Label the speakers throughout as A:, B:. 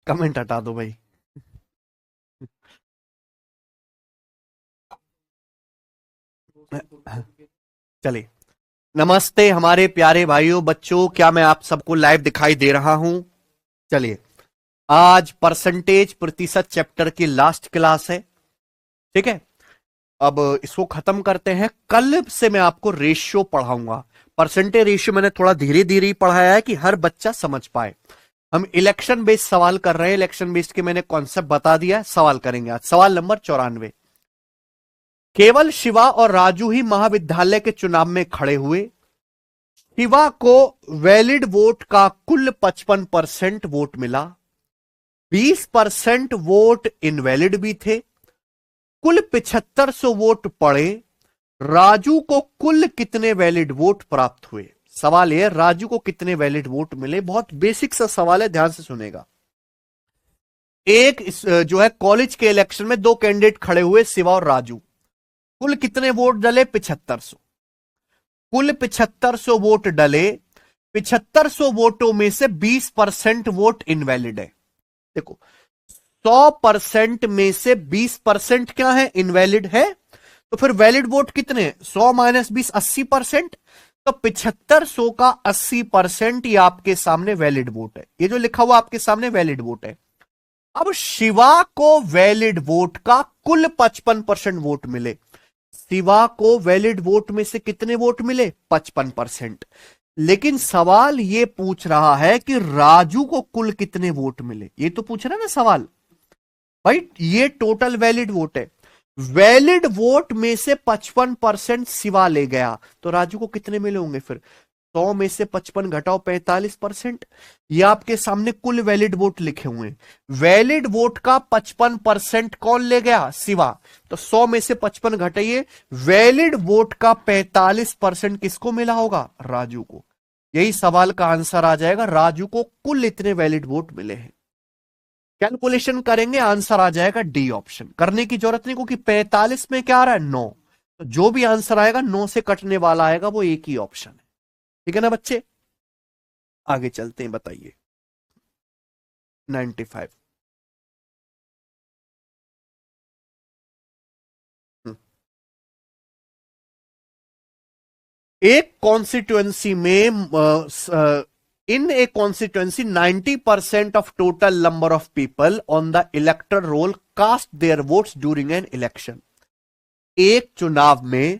A: Comment हटा दो भाई। चलिए, नमस्ते हमारे प्यारे भाइयों बच्चों, क्या मैं आप सबको लाइव दिखाई दे रहा हूं? चलिए, आज परसेंटेज प्रतिशत चैप्टर की लास्ट क्लास है। ठीक है, अब इसको खत्म करते हैं। कल से मैं आपको रेशियो पढ़ाऊंगा। परसेंटेज रेशियो मैंने थोड़ा धीरे धीरे ही पढ़ाया है कि हर बच्चा समझ पाए। हम इलेक्शन बेस्ड सवाल कर रहे हैं। इलेक्शन बेस्ड के मैंने कॉन्सेप्ट बता दिया है। सवाल करेंगे आज। सवाल नंबर 94। केवल शिवा और राजू ही महाविद्यालय के चुनाव में खड़े हुए। शिवा को वैलिड वोट का कुल 55% वोट मिला। 20% वोट इनवैलिड भी थे। कुल 7500 वोट पड़े। राजू को कुल कितने वैलिड वोट प्राप्त हुए? सवाल यह, राजू को कितने वैलिड वोट मिले? बहुत बेसिक सा सवाल है, ध्यान से सुनेगा। एक जो है कॉलेज के इलेक्शन में दो कैंडिडेट खड़े हुए, शिवा और राजू। कुल कितने वोट डले? 7500। कुल 7500 वोट डले। 7500 वोटों में से 20% वोट इनवैलिड है। देखो, 100% में से 20% क्या है? इनवैलिड है। तो फिर वैलिड वोट कितने? 100 माइनस 20, 80%। तो 7500 का 80% ये आपके सामने वैलिड वोट है। ये जो लिखा हुआ आपके सामने वैलिड वोट है। अब शिवा को वैलिड वोट का कुल 55% वोट मिले। शिवा को वैलिड वोट में से कितने वोट मिले? 55%। लेकिन सवाल ये पूछ रहा है कि राजू को कुल कितने वोट मिले। ये तो पूछ रहा है ना सवाल भाई। ये टोटल वैलिड वोट है। वैलिड वोट में से 55% शिवा ले गया, तो राजू को कितने मिले होंगे फिर? 100 में से 55 घटाओ 45%। ये आपके सामने कुल वैलिड वोट लिखे हुए हैं। वैलिड वोट का 55% कौन ले गया? शिवा। तो 100 में से 55 घटाइए, वैलिड वोट का 45% किसको मिला होगा? राजू को। यही सवाल का आंसर आ जाएगा। राजू को कुल इतने वैलिड वोट मिले हैं। कैलकुलेशन करेंगे, आंसर आ जाएगा डी ऑप्शन। करने की जरूरत नहीं, क्योंकि 45 में क्या आ रहा है? 9। तो जो भी आंसर आएगा 9 से कटने वाला आएगा, वो एक ही ऑप्शन है। ठीक है ना बच्चे? आगे चलते हैं, बताइए। 95। एक कॉन्स्टिट्युएंसी में in a constituency 90% of total number of people on the elector roll cast their votes during an election. एक चुनाव में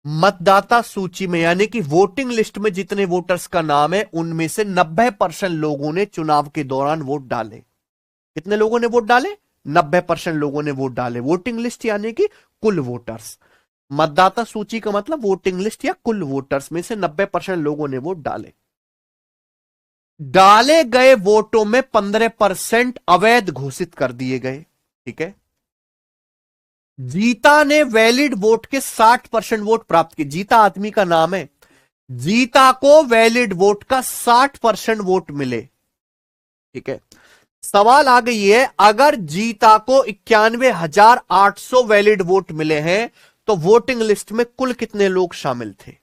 A: मतदाता सूची में, यानी कि वोटिंग लिस्ट में जितने वोटर्स का नाम है, उनमें से 90% लोगों ने चुनाव के दौरान वोट डाले। कितने लोगों ने वोट डाले? 90% लोगों ने वोट डाले। वोटिंग लिस्ट यानी कि कुल वोटर्स। मतदाता सूची का मतलब वोटिंग लिस्ट या कुल वोटर्स में से 90% लोगों ने वोट डाले। डाले गए वोटों में 15% अवैध घोषित कर दिए गए। ठीक है। जीता ने वैलिड वोट के 60% वोट प्राप्त किए। जीता आदमी का नाम है। जीता को वैलिड वोट का 60% वोट मिले। ठीक है। सवाल आ गई है, अगर जीता को 91,800 वैलिड वोट मिले हैं, तो वोटिंग लिस्ट में कुल कितने लोग शामिल थे?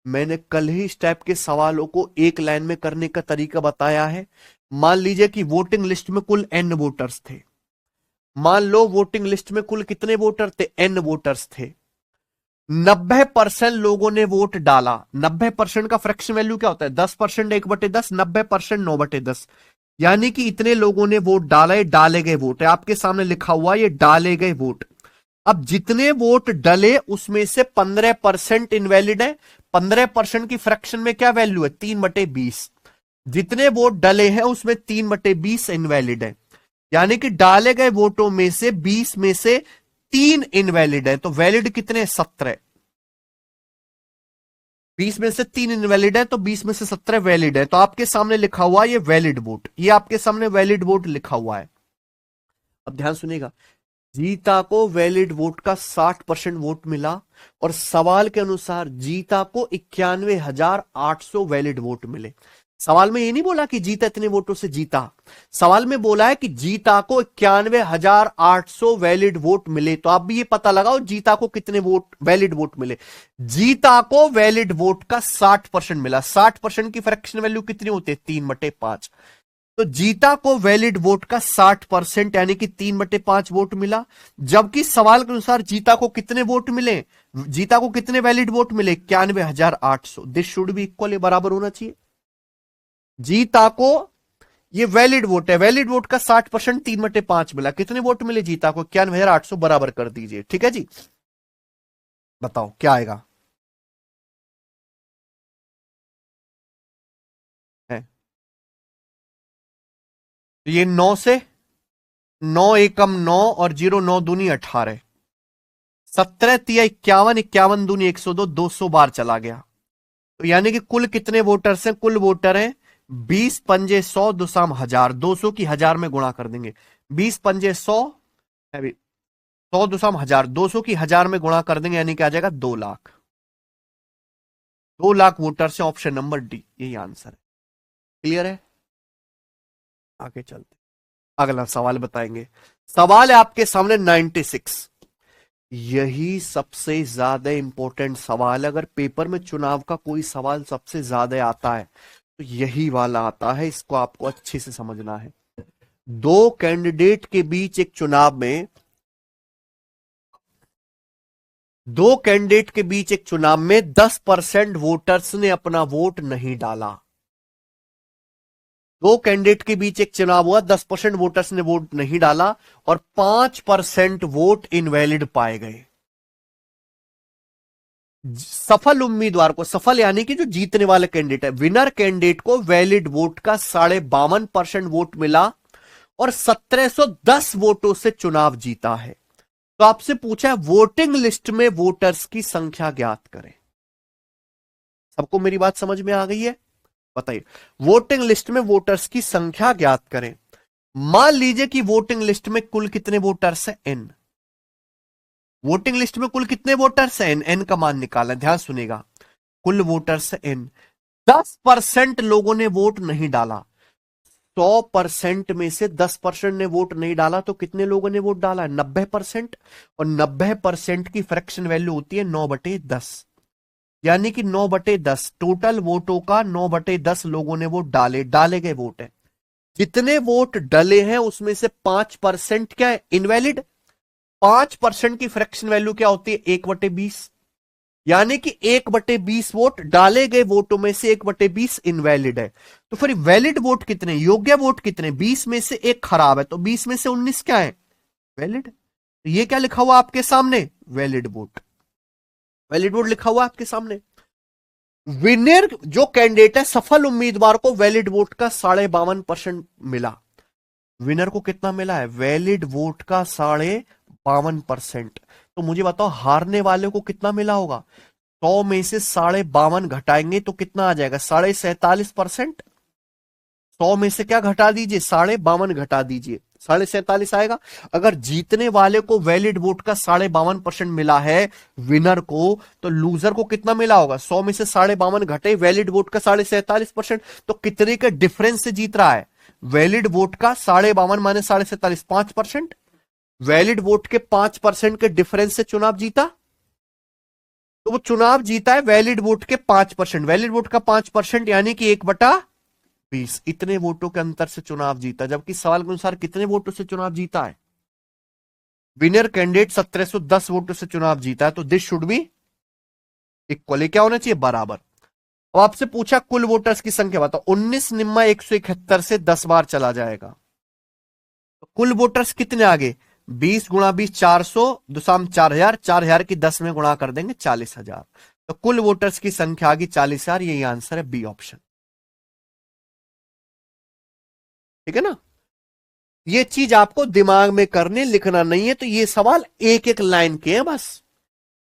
A: मैंने कल ही इस टाइप के सवालों को एक लाइन में करने का तरीका बताया है। मान लीजिए कि वोटिंग लिस्ट में कुल n वोटर्स थे। मान लो वोटिंग लिस्ट में कुल कितने वोटर थे? n वोटर्स थे। 90% लोगों ने वोट डाला। 90% का फ्रैक्शन वैल्यू क्या होता है? 10% 1/10, 90% 9/10। यानी कि इतने लोगों ने वोट डाला। ये डाले गए वोट है, आपके सामने लिखा हुआ ये डाले गए वोट। अब जितने वोट डले उसमें से 15% इनवैलिड है। 15% की फ्रैक्शन में क्या वैल्यू है? 3/20। जितने वोट डले हैं उसमें 3/20 इनवैलिड है। यानी कि डाले गए वोटों में से 20 में से 3 इनवैलिड है। तो वैलिड कितने? 17। 20 में से 3 इनवैलिड है, तो 20 में से 17 वैलिड है। तो आपके सामने लिखा हुआ ये वैलिड वोट, ये आपके सामने वैलिड वोट लिखा हुआ है। अब ध्यान सुनिएगा। जीता को वैलिड वोट का 60% वोट मिला, और सवाल के अनुसार जीता को 91,800 वैलिड वोट मिले। सवाल में ये नहीं बोला कि जीता इतने वोटों से जीता, सवाल में बोला है कि जीता को 91,800 वैलिड वोट मिले। तो आप भी ये पता लगाओ जीता को कितने वोट वैलिड वोट मिले। जीता को वैलिड वोट का 60% मिला। 60% की फ्रैक्शन वैल्यू कितनी होती है? 3/5। तो जीता को वैलिड वोट का 60% यानी कि 3/5 वोट मिला। जबकि सवाल के अनुसार जीता को कितने वोट मिले? जीता को कितने वैलिड वोट मिले? 91,800। दिस शुड भी इक्वल, बराबर होना चाहिए। जीता को, ये वैलिड वोट है, वैलिड वोट का 60%, 3/5 मिला। कितने वोट मिले जीता को? 91,800, बराबर कर दीजिए। ठीक है जी, बताओ क्या आएगा? है तो ये 9 से 9 एकम 9 और 0 9 दूनी 18, 17 तिया 51, 51 दूनी 102, 200 बार चला गया। तो यानी कि कुल कितने वोटर्स हैं? कुल वोटर हैं 20 पंजे 100 दुसाम 1000, 200 की 1000 में गुणा कर देंगे। 20 पंजे 100 है भी, 100 दुसाम 1000, 200 की 1000 में गुणा कर देंगे, यानी कि आ जाएगा 2 लाख। 2 लाख वोटर से ऑप्शन नंबर डी यही आंसर है। क्लियर है? आगे चलते, अगला सवाल बताएंगे। सवाल है आपके सामने 96। यही सबसे ज्यादा इंपॉर्टेंट सवाल है। अगर पेपर में चुनाव का कोई सवाल सबसे ज्यादा आता है तो यही वाला आता है। इसको आपको अच्छे से समझना है। दो कैंडिडेट के बीच एक चुनाव में, दो कैंडिडेट के बीच एक चुनाव में 10% वोटर्स ने अपना वोट नहीं डाला। दो कैंडिडेट के बीच एक चुनाव हुआ, 10% वोटर्स ने वोट नहीं डाला और 5% वोट इनवैलिड पाए गए। सफल उम्मीदवार को, सफल यानी कि जो जीतने वाले कैंडिडेट है, विनर कैंडिडेट को वैलिड वोट का 52.5% वोट मिला और 1710 वोटों से चुनाव जीता है। तो आपसे पूछा है वोटिंग लिस्ट में वोटर्स की संख्या ज्ञात करें। सबको मेरी बात समझ में आ गई है? बताइए, वोटिंग लिस्ट में वोटर्स की संख्या ज्ञात करें। मान लीजिए कि वोटिंग लिस्ट में कुल कितने वोटर्स हैं? एन। वोटिंग लिस्ट में कुल कितने वोटर्स हैं? एन। एन का मान निकालना, ध्यान सुनेगा। कुल वोटर्स एन, 10% लोगों ने वोट नहीं डाला। 100% में से 10% ने वोट नहीं डाला तो कितने लोगों ने वोट डाला है? 90%। और 90% की फ्रैक्शन वैल्यू होती है 9/10, यानी कि 9/10 टोटल वोटों का 9/10 लोगों ने वोट डाले, डाले गए वोट है। जितने वोट डले हैं उसमें से 5% क्या है? इनवैलिड। 5% की फ्रैक्शन वैल्यू क्या होती है? 1/20, यानी कि 1/20 वोट डाले गए वोटों में से 1/20 इनवैलिड है। तो फिर वैलिड वोट कितने, योग्य वोट कितने? 20 में से एक खराब है, तो 20 में से 19 क्या है? वैलिड। तो ये क्या लिखा हुआ आपके सामने? Valid vote. वैलिड वोट लिखा हुआ आपके सामने। विनर जो कैंडिडेट है, सफल उम्मीदवार को वैलिड वोट का 52.5% मिला। विनर को कितना मिला है? वैलिड वोट का 52.5%। तो मुझे बताओ हारने वाले को कितना मिला होगा? 100 में से 52.5 घटाएंगे तो कितना आ जाएगा? 47.5%। 100 में से क्या घटा दीजिए? 52.5 घटा दीजिए, 47.5 आएगा। अगर जीतने वाले को वैलिड वोट का 52.5% मिला है विनर को, तो लूजर को कितना मिला होगा? 100 में से 52.5 घटे वैलिड वोट का 47.5%, तो कितने के डिफरेंस से जीत रहा है? वैलिड वोट का 52.5 माइनस 47.5, 5%। वैलिड वोट के 5% के डिफरेंस से चुनाव जीता। तो वो चुनाव जीता है वैलिड वोट के 5%। वैलिड वोट का 5% यानी कि 1/20, इतने वोटों के अंतर से चुनाव जीता। जबकि सवाल के अनुसार कितने वोटों से चुनाव जीता है? विनर कैंडिडेट 1710 वोटों से चुनाव जीता है। तो दिस शुड बी इक्वली क्या होना चाहिए? बराबर। अब आपसे पूछा कुल वोटर्स की संख्या बताओ। 19 निम्मा 171 से 10 बार चला जाएगा, तो कुल वोटर्स कितने आगे? 20 गुणा 20 400, दुसाम 4000, 4000 की 10 में गुणा कर देंगे 40,000। तो कुल वोटर्स की संख्या आ गई 40,000। यही आंसर है, बी ऑप्शन। ठीक है ना? ये चीज आपको दिमाग में करने, लिखना नहीं है। तो ये सवाल एक एक लाइन के हैं बस,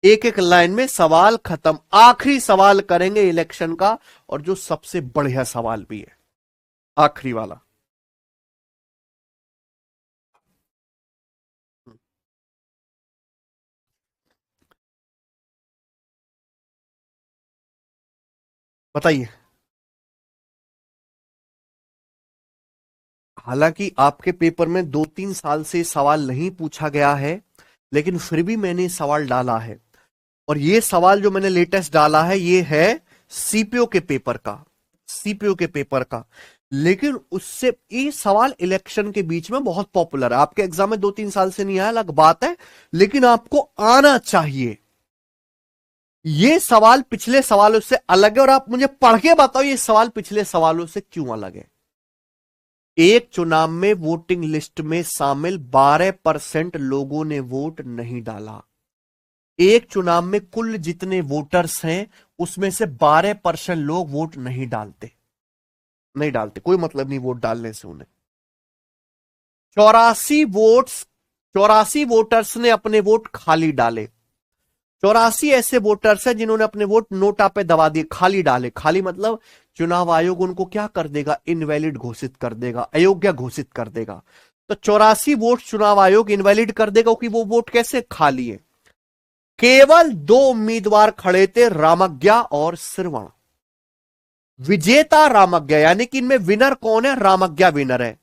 A: एक एक लाइन में सवाल खत्म। आखिरी सवाल करेंगे इलेक्शन का, और जो सबसे बढ़िया सवाल भी है, आखिरी वाला। बताइए। हालांकि आपके पेपर में 2-3 साल से सवाल नहीं पूछा गया है, लेकिन फिर भी मैंने सवाल डाला है। और ये सवाल जो मैंने लेटेस्ट डाला है ये है सीपीओ के पेपर का, सीपीओ के पेपर का। लेकिन उससे ये सवाल इलेक्शन के बीच में बहुत पॉपुलर है। आपके एग्जाम में 2-3 साल से नहीं आया, अलग बात है, लेकिन आपको आना चाहिए। ये सवाल पिछले सवालों से अलग है और आप मुझे पढ़ के बताओ ये सवाल पिछले सवालों से क्यों अलग है। एक चुनाव में वोटिंग लिस्ट में शामिल 12% लोगों ने वोट नहीं डाला। एक चुनाव में कुल जितने वोटर्स हैं उसमें से 12% लोग वोट नहीं डालते, नहीं डालते, कोई मतलब नहीं वोट डालने से उन्हें। 84 वोटर्स ने अपने वोट खाली डाले। 84 ऐसे वोटर्स हैं जिन्होंने अपने वोट नोटा पे दबा दिए, खाली डाले। खाली मतलब चुनाव आयोग उनको क्या कर देगा, इनवैलिड घोषित कर देगा, अयोग्य घोषित कर देगा। तो 84 वोट चुनाव आयोग इनवैलिड कर देगा क्योंकि वो वोट कैसे खाली है। केवल 2 उम्मीदवार खड़े थे, रामज्ञा और श्रवण। विजेता रामज्ञा, यानी कि इनमें विनर कौन है, रामज्ञा विनर है।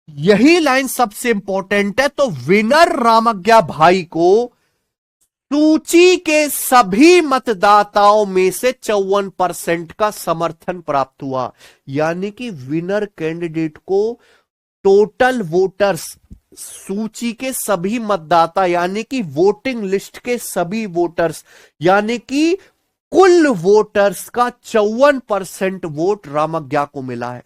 A: यही लाइन सबसे इंपॉर्टेंट है। तो विनर रामज्ञा भाई को सूची के सभी मतदाताओं में से 54% का समर्थन प्राप्त हुआ। यानी कि विनर कैंडिडेट को टोटल वोटर्स, सूची के सभी मतदाता यानी कि वोटिंग लिस्ट के सभी वोटर्स, यानी कि कुल वोटर्स का 54% वोट रामज्ञा को मिला है।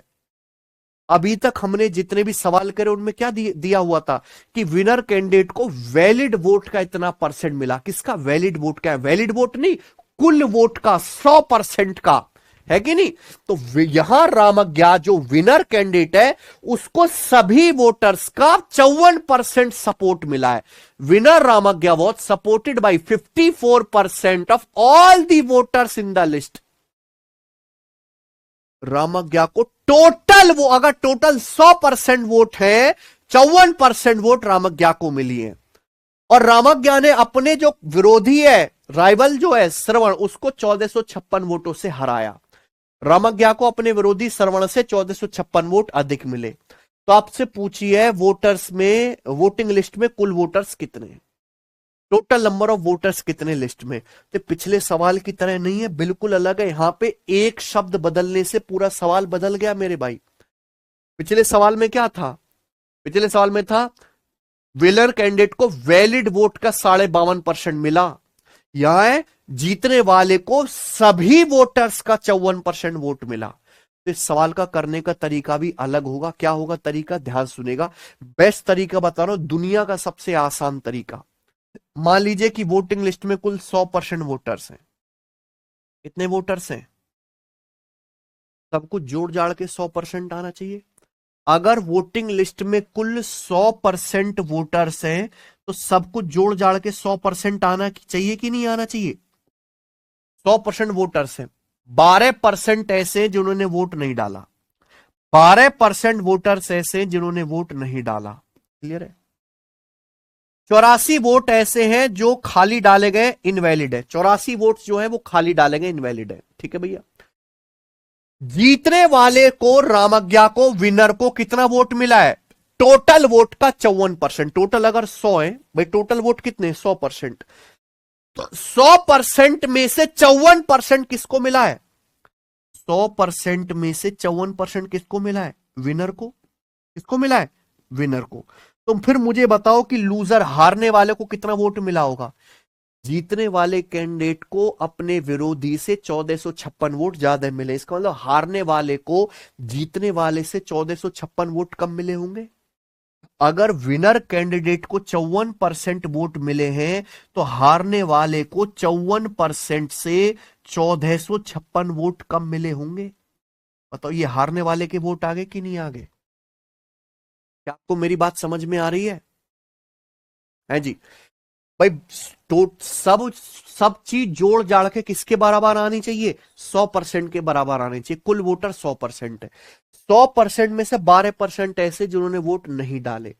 A: अभी तक हमने जितने भी सवाल करे उनमें क्या दिया हुआ था कि विनर कैंडिडेट को वैलिड वोट का इतना परसेंट मिला। किसका वैलिड वोट, क्या है वैलिड वोट नहीं, कुल वोट का 100% का, है कि नहीं। तो यहां रामज्ञा जो विनर कैंडिडेट है उसको सभी वोटर्स का 54% सपोर्ट मिला है। Winner Ramagya was supported by 54% of all the voters in the list. Ramagya को टोटल, वो अगर टोटल 100% वोट है, 54% वोट रामज्ञा को मिली है। और रामज्ञा ने अपने जो विरोधी है, राइवल जो है श्रवण, उसको 1456 वोटों से हराया। रामज्ञा को अपने विरोधी श्रवण से 1456 वोट अधिक मिले। तो आपसे पूछिए वोटर्स में, वोटिंग लिस्ट में कुल वोटर्स कितने हैं, टोटल नंबर ऑफ वोटर्स कितने लिस्ट में। तो पिछले सवाल की तरह नहीं है, बिल्कुल अलग है। यहां पे एक शब्द बदलने से पूरा सवाल बदल गया मेरे भाई। पिछले सवाल में क्या था, पिछले सवाल में था विनर कैंडिडेट को वैलिड वोट का 52.5% मिला। यहां है जीतने वाले को सभी वोटर्स का 54% वोट मिला। तो इस सवाल का करने का तरीका भी अलग होगा। क्या होगा तरीका, ध्यान सुनेगा। बेस्ट तरीका बता रहा हूं, दुनिया का सबसे आसान तरीका। मान लीजिए कि वोटिंग लिस्ट में कुल 100% वोटर्स हैं। कितने वोटर्स हैं, सब कुछ जोड़ जाड़ के 100% आना चाहिए। अगर वोटिंग लिस्ट में कुल 100% वोटर्स हैं तो सब कुछ जोड़ जाड़ के 100% आना चाहिए कि नहीं आना चाहिए। 100% वोटर्स हैं, 12% ऐसे हैं जिन्होंने वोट नहीं डाला, 12% वोटर्स ऐसे हैं जिन्होंने वोट नहीं डाला। क्लियर है। 84 वोट ऐसे हैं जो खाली डाले गए, इनवैलिड है। 84 वोट जो है वो खाली डाले गए, इनवैलिड है। ठीक है भैया। जीतने वाले को, रामज्ञा को, विनर को कितना वोट मिला है, टोटल वोट का 54%। टोटल अगर 100 है भाई, टोटल वोट कितने, 100%। तो 100% में से 54% किसको मिला है, 100% में से 54% किसको मिला है, विनर को। किसको मिला है, विनर को। तो फिर मुझे बताओ कि लूजर, हारने वाले को कितना वोट मिला होगा। जीतने वाले कैंडिडेट को अपने विरोधी से 1456 वोट ज्यादा मिले। इसका मतलब हारने वाले को जीतने वाले से 1456 वोट कम मिले होंगे। अगर विनर कैंडिडेट को 54% वोट मिले हैं तो हारने वाले को 54% से 1456 वोट कम मिले होंगे। बताओ ये हारने वाले के वोट आगे कि नहीं आगे। क्या आपको मेरी बात समझ में आ रही है जी भाई। तो सब चीज जोड़ जाड़ के किसके बराबर आनी चाहिए, 100% के बराबर आनी चाहिए। कुल वोटर 100% है। 100% में से 12% ऐसे जिन्होंने वोट नहीं डाले,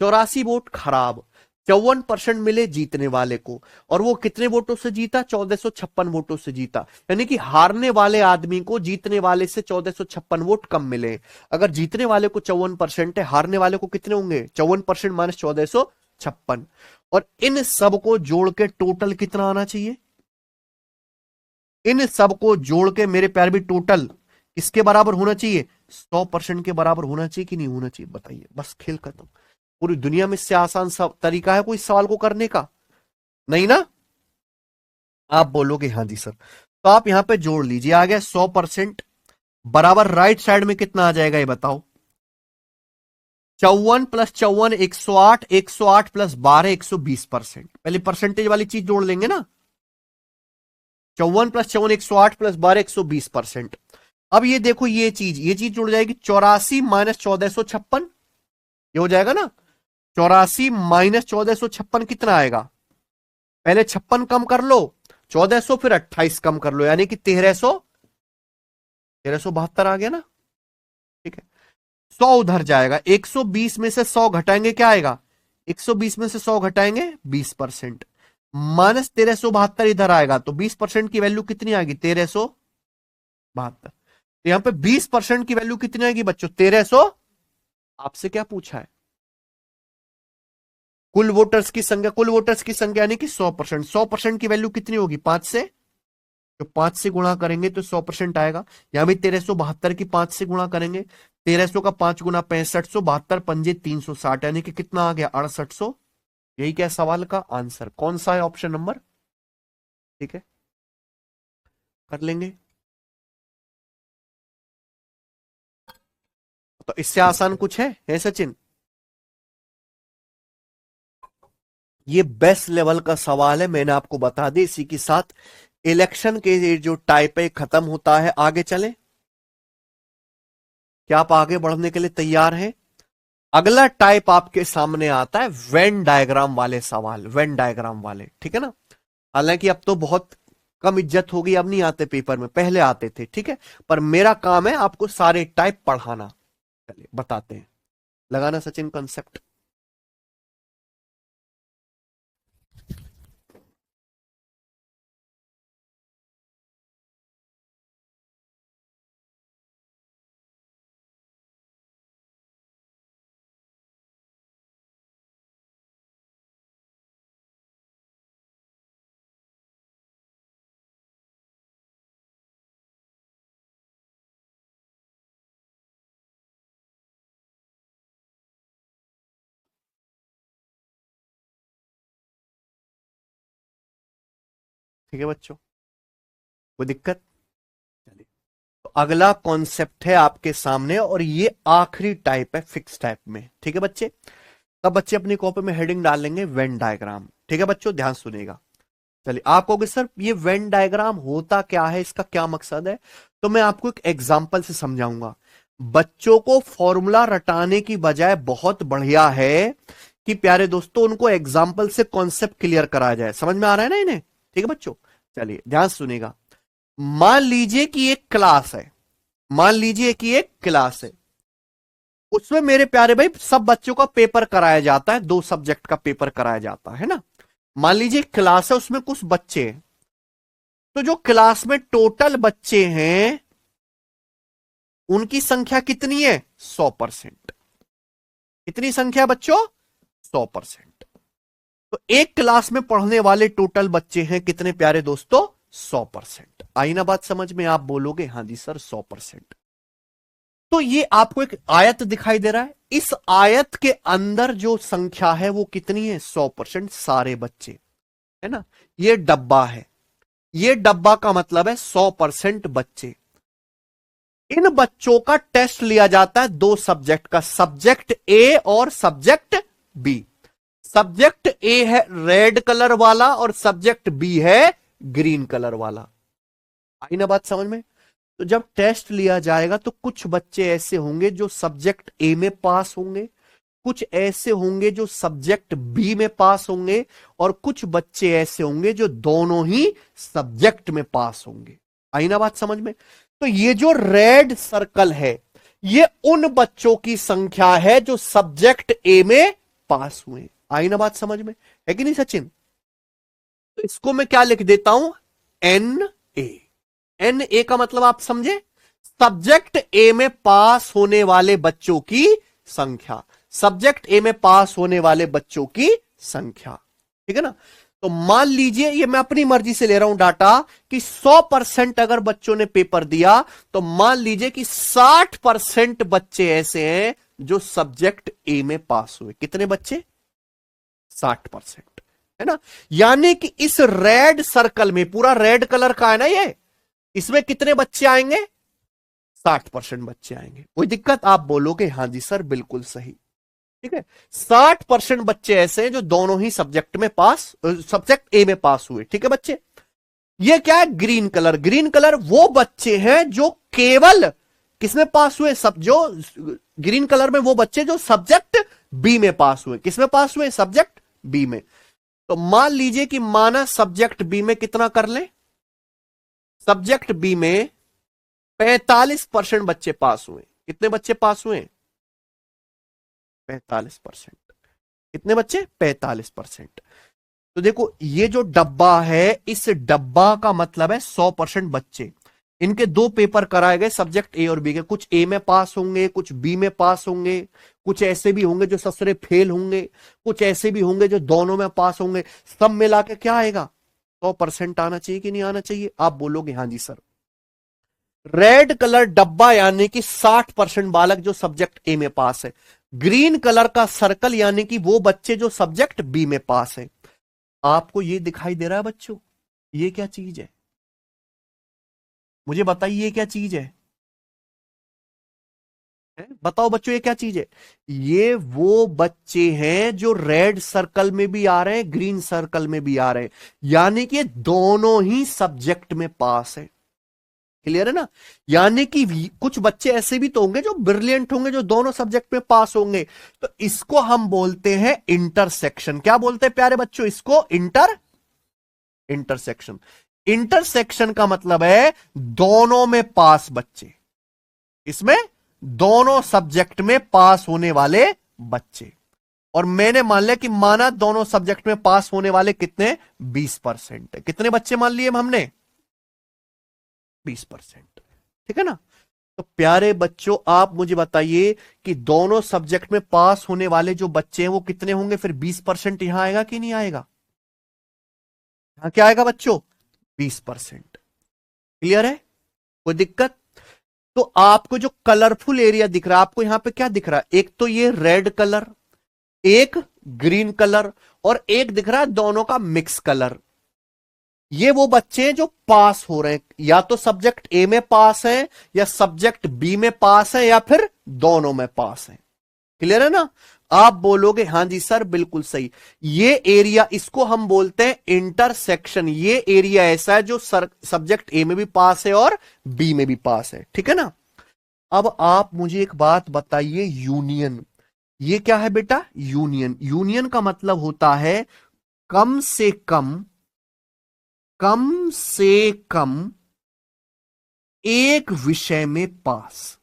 A: 84 वोट खराब, 54% मिले जीतने वाले को, और वो कितने वोटों से जीता? 1456 वोटों से जीता। यानी कि हारने वाले आदमी को जीतने वाले से 1456 वोट कम मिले। अगर जीतने वाले को 54% है, हारने वाले को कितने होंगे? 54% माइनस 1456। और इन सब को जोड़ के टोटल कितना आना चाहिए? इन सब को जोड़ के मेरे प्यार भी टोटल किसके बराबर होना चाहिए? 100% के बराबर होना चाहिए कि नहीं होना चाहिए? बताइए, बस खेल खत्म। पूरी दुनिया में इससे आसान तरीका है कोई सवाल को करने का? नहीं ना? आप बोलोगे हाँ जी सर, तो आप यहां पे जोड़ लीजिए। आ गया 100% बराबर राइट साइड में कितना आ जाएगा ये बताओ? 54 प्लस 54 108, 108 प्लस 12 120%। पहले परसेंटेज वाली चीज जोड़ लेंगे ना। 54 प्लस 54 108 प्लस 12 120%। अब ये देखो, ये चीज जुड़ जाएगी। 84 माइनस 1456, ये हो जाएगा ना। 84 माइनस 1456 कितना आएगा? पहले 56 कम कर लो, 1400, फिर 28 कम कर लो, यानी कि 1372 आ गया ना। ठीक है, 100 उधर जाएगा। 120 में से 100 घटाएंगे, क्या आएगा? 120 में से 100 घटाएंगे 20%, माइनस 1372 इधर आएगा, तो 20% की वैल्यू कितनी आएगी? 1372। यहां पे 20% की वैल्यू कितनी आएगी बच्चों? 1300। आपसे क्या पूछा है? कुल वोटर्स की संख्या, कुल वोटर्स की संख्या यानी कि 100%। 100% की वैल्यू कितनी होगी? 5 से। तो 5 से गुणा करेंगे तो 100% आएगा। यहां भी 1372 की 5 से गुणा करेंगे। 1300 का 5 गुना 6500, 72 पंजे 360, यानी कि कितना आ गया? 6800। यही क्या सवाल का आंसर? कौन सा है? Option number. ठीक है, कर लेंगे। तो इससे आसान कुछ है सचिन? ये बेस्ट लेवल का सवाल है, मैंने आपको बता दी। इसी के साथ इलेक्शन के जो टाइप है खत्म होता है। आगे चले, क्या आप आगे बढ़ने के लिए तैयार हैं? अगला टाइप आपके सामने आता है वेन डायग्राम वाले सवाल, वेन डायग्राम वाले। ठीक है ना? हालांकि अब तो बहुत कम इज्जत होगी, अब नहीं आते पेपर में, पहले आते थे। ठीक है, पर मेरा काम है आपको सारे टाइप पढ़ाना। चलिए बताते हैं, लगाना सचिन कॉन्सेप्ट। ठीक है बच्चों, कोई दिक्कत? चलिए, तो अगला कॉन्सेप्ट है आपके सामने, और ये आखिरी टाइप है फिक्स टाइप में। ठीक है बच्चे, तब बच्चे अपनी कॉपी में हेडिंग डाल लेंगे वेन डायग्राम। ठीक है बच्चों, ध्यान सुनेगा। चलिए, आप कहोगे सर ये वेन डायग्राम होता क्या है, इसका क्या मकसद है? तो मैं आपको एक एग्जांपल से समझाऊंगा। बच्चों को फॉर्मूला रटाने की बजाय बहुत बढ़िया है कि प्यारे दोस्तों उनको एग्जाम्पल से कॉन्सेप्ट क्लियर कराया जाए। समझ में आ रहा है ना इन्हें? ठीक है बच्चों, चलिए ध्यान सुनेगा। मान लीजिए कि एक क्लास है, मान लीजिए कि एक क्लास है, उसमें मेरे प्यारे भाई सब बच्चों का पेपर कराया जाता है, 2 सब्जेक्ट का पेपर कराया जाता है ना। मान लीजिए क्लास है, उसमें कुछ बच्चे हैं, तो जो क्लास में टोटल बच्चे हैं उनकी संख्या कितनी है? 100%। कितनी संख्या बच्चों? 100%। तो एक क्लास में पढ़ने वाले टोटल बच्चे हैं कितने प्यारे दोस्तों? 100%। आई ना बात समझ में? आप बोलोगे हाँ जी सर 100%। तो ये आपको एक आयत दिखाई दे रहा है, इस आयत के अंदर जो संख्या है वो कितनी है? 100%। सारे बच्चे है ना। ये डब्बा है, ये डब्बा का मतलब है 100% बच्चे। इन बच्चों का टेस्ट लिया जाता है 2 सब्जेक्ट का, सब्जेक्ट ए और सब्जेक्ट बी। सब्जेक्ट ए है रेड कलर वाला और सब्जेक्ट बी है ग्रीन कलर वाला। आई ना बात समझ में? तो जब टेस्ट लिया जाएगा तो कुछ बच्चे ऐसे होंगे जो सब्जेक्ट ए में पास होंगे, कुछ ऐसे होंगे जो सब्जेक्ट बी में पास होंगे, और कुछ बच्चे ऐसे होंगे जो दोनों ही सब्जेक्ट में पास होंगे। आई ना बात समझ में? तो ये जो रेड सर्कल है ये उन बच्चों की संख्या है जो सब्जेक्ट ए में पास हुए। आई ना बात समझ में, है कि नहीं सचिन? तो इसको मैं क्या लिख देता हूं, एन ए। एन ए का मतलब आप समझे, सब्जेक्ट ए में पास होने वाले बच्चों की संख्या, सब्जेक्ट ए में पास होने वाले बच्चों की संख्या, ठीक है ना। तो मान लीजिए, ये मैं अपनी मर्जी से ले रहा हूं डाटा, कि 100% अगर बच्चों ने पेपर दिया, तो मान लीजिए कि 60% बच्चे ऐसे हैं जो सब्जेक्ट ए में पास हुए। कितने बच्चे? 60%, है ना। यानी कि इस रेड सर्कल में, पूरा रेड कलर का है ना ये, इसमें कितने बच्चे आएंगे? 60% बच्चे आएंगे। कोई दिक्कत? आप बोलोगे हाँ जी सर बिल्कुल सही, ठीक है। 60% बच्चे ऐसे हैं जो दोनों ही सब्जेक्ट में पास, सब्जेक्ट ए में पास हुए, ठीक है बच्चे। ये क्या है? Green colour. ग्रीन कलर वो बच्चे हैं जो केवल किसमें पास हुए? सब जो ग्रीन कलर में वो बच्चे जो सब्जेक्ट बी में पास हुए। किसमें पास हुए? सब्जेक्ट बी में। तो मान लीजिए कि माना सब्जेक्ट बी में कितना कर ले, सब्जेक्ट बी में 45% बच्चे पास हुए। कितने बच्चे पास हुए? 45%। कितने बच्चे? 45%। तो देखो ये जो डब्बा है, इस डब्बा का मतलब है 100% बच्चे। इनके दो पेपर कराए गए, सब्जेक्ट ए और बी के। कुछ ए में पास होंगे, कुछ बी में पास होंगे, कुछ ऐसे भी होंगे जो ससुरे फेल होंगे, कुछ ऐसे भी होंगे जो दोनों में पास होंगे। सब मिला के क्या आएगा? 100% आना चाहिए कि नहीं आना चाहिए? आप बोलोगे हाँ जी सर। रेड कलर डब्बा यानी कि 60% बालक जो सब्जेक्ट ए में पास है। ग्रीन कलर का सर्कल यानी कि वो बच्चे जो सब्जेक्ट बी में पास है। आपको ये दिखाई दे रहा है बच्चों? ये क्या चीज है? मुझे बताइए ये क्या चीज है? बताओ बच्चों ये क्या चीज है? ये वो बच्चे हैं जो रेड सर्कल में भी आ रहे हैं, ग्रीन सर्कल में भी आ रहे हैं, यानी कि दोनों ही सब्जेक्ट में पास है। क्लियर है ना। यानी कि कुछ बच्चे ऐसे भी तो होंगे जो ब्रिलियंट होंगे, जो दोनों सब्जेक्ट में पास होंगे। तो इसको हम बोलते हैं इंटरसेक्शन। क्या बोलते हैं प्यारे बच्चों? इसको इंटरसेक्शन। इंटरसेक्शन का मतलब है दोनों में पास बच्चे, इसमें दोनों सब्जेक्ट में पास होने वाले बच्चे। और मैंने मान लिया कि माना दोनों सब्जेक्ट में पास होने वाले कितने? 20%। कितने बच्चे मान लिए हमने? 20%, ठीक है ना। तो प्यारे बच्चों आप मुझे बताइए कि दोनों सब्जेक्ट में पास होने वाले जो बच्चे हैं वो कितने होंगे? फिर 20% यहां आएगा कि नहीं आएगा? यहां क्या आएगा बच्चों? 20%। क्लियर है? कोई दिक्कत? तो आपको जो कलरफुल एरिया दिख रहा है, आपको यहां पे क्या दिख रहा है? एक तो ये रेड कलर, एक ग्रीन कलर, और एक दिख रहा है दोनों का मिक्स कलर। ये वो बच्चे हैं जो पास हो रहे हैं, या तो सब्जेक्ट ए में पास हैं, या सब्जेक्ट बी में पास हैं, या फिर दोनों में पास हैं। क्लियर है ना। आप बोलोगे हां जी सर बिल्कुल सही। ये एरिया, इसको हम बोलते हैं इंटरसेक्शन। ये एरिया ऐसा है जो सब्जेक्ट ए में भी पास है और बी में भी पास है, ठीक है ना। अब आप मुझे एक बात बताइए, यूनियन। ये क्या है बेटा? यूनियन। यूनियन का मतलब होता है कम से कम, कम से कम एक विषय में पास,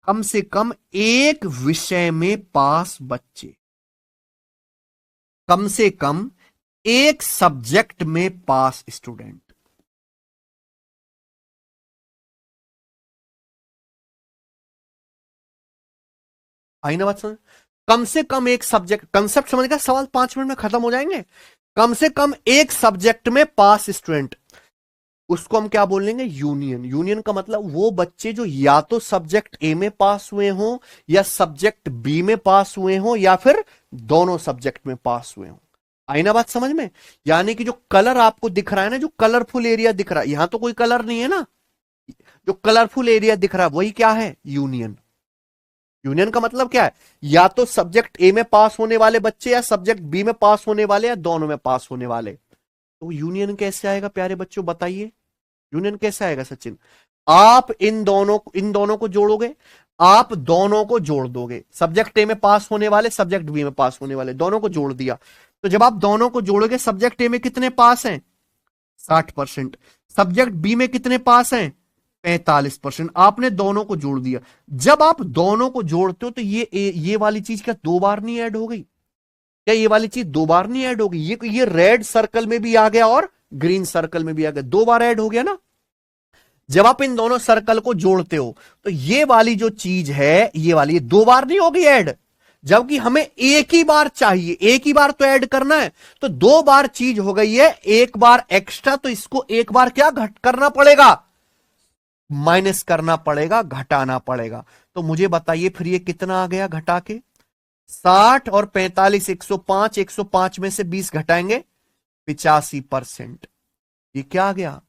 A: कम से कम एक विषय में पास बच्चे, कम से कम एक सब्जेक्ट में पास स्टूडेंट। आई ना बात समझ? कम से कम एक सब्जेक्ट, कंसेप्ट समझ गया? सवाल 5 मिनट में खत्म हो जाएंगे। कम से कम एक सब्जेक्ट में पास स्टूडेंट, उसको हम क्या बोलेंगे? यूनियन। यूनियन का मतलब वो बच्चे जो या तो सब्जेक्ट ए में पास हुए हों, या सब्जेक्ट बी में पास हुए हों, या फिर दोनों सब्जेक्ट में पास हुए हों। आई ना बात समझ में? यानी कि जो कलर आपको दिख रहा है ना, जो कलरफुल एरिया दिख रहा है, यहां तो कोई कलर नहीं है ना, जो कलरफुल एरिया दिख रहा है वही क्या है? यूनियन। यूनियन का मतलब क्या है? या तो सब्जेक्ट ए में पास होने वाले बच्चे, या सब्जेक्ट बी में पास होने वाले, या दोनों में पास होने वाले। तो यूनियन कैसे आएगा प्यारे बच्चों? बताइए यूनियन कैसे आएगा सचिन? आप इन दोनों को जोड़ोगे, आप दोनों को जोड़ दोगे। सब्जेक्ट ए में पास होने वाले, सब्जेक्ट बी में पास होने वाले, दोनों को जोड़ दिया। तो जब आप दोनों को जोड़ोगे, सब्जेक्ट ए में कितने पास हैं? 60%। सब्जेक्ट बी में कितने पास हैं? 45%। आपने दोनों को जोड़ दिया। जब आप दोनों को जोड़ते हो तो ये वाली चीज क्या 2 बार नहीं ऐड हो गई? क्या ये वाली चीज दो बार नहीं ऐड होगी? ये रेड सर्कल में भी आ गया और ग्रीन सर्कल में भी आ गया, दो बार ऐड हो गया ना। जब आप इन दोनों सर्कल को जोड़ते हो तो ये वाली जो चीज है, ये वाली, ये दो बार नहीं होगी ऐड, जबकि हमें एक ही बार चाहिए, एक ही बार तो ऐड करना है। तो दो बार चीज हो गई है, एक बार एक्स्ट्रा, तो इसको एक बार क्या घट करना पड़ेगा? माइनस करना पड़ेगा, घटाना पड़ेगा। तो मुझे बताइए फिर ये कितना आ गया घटा के? 60 और 45, 105, 105 में से 20 घटाएंगे 85%। ये क्या आ गया?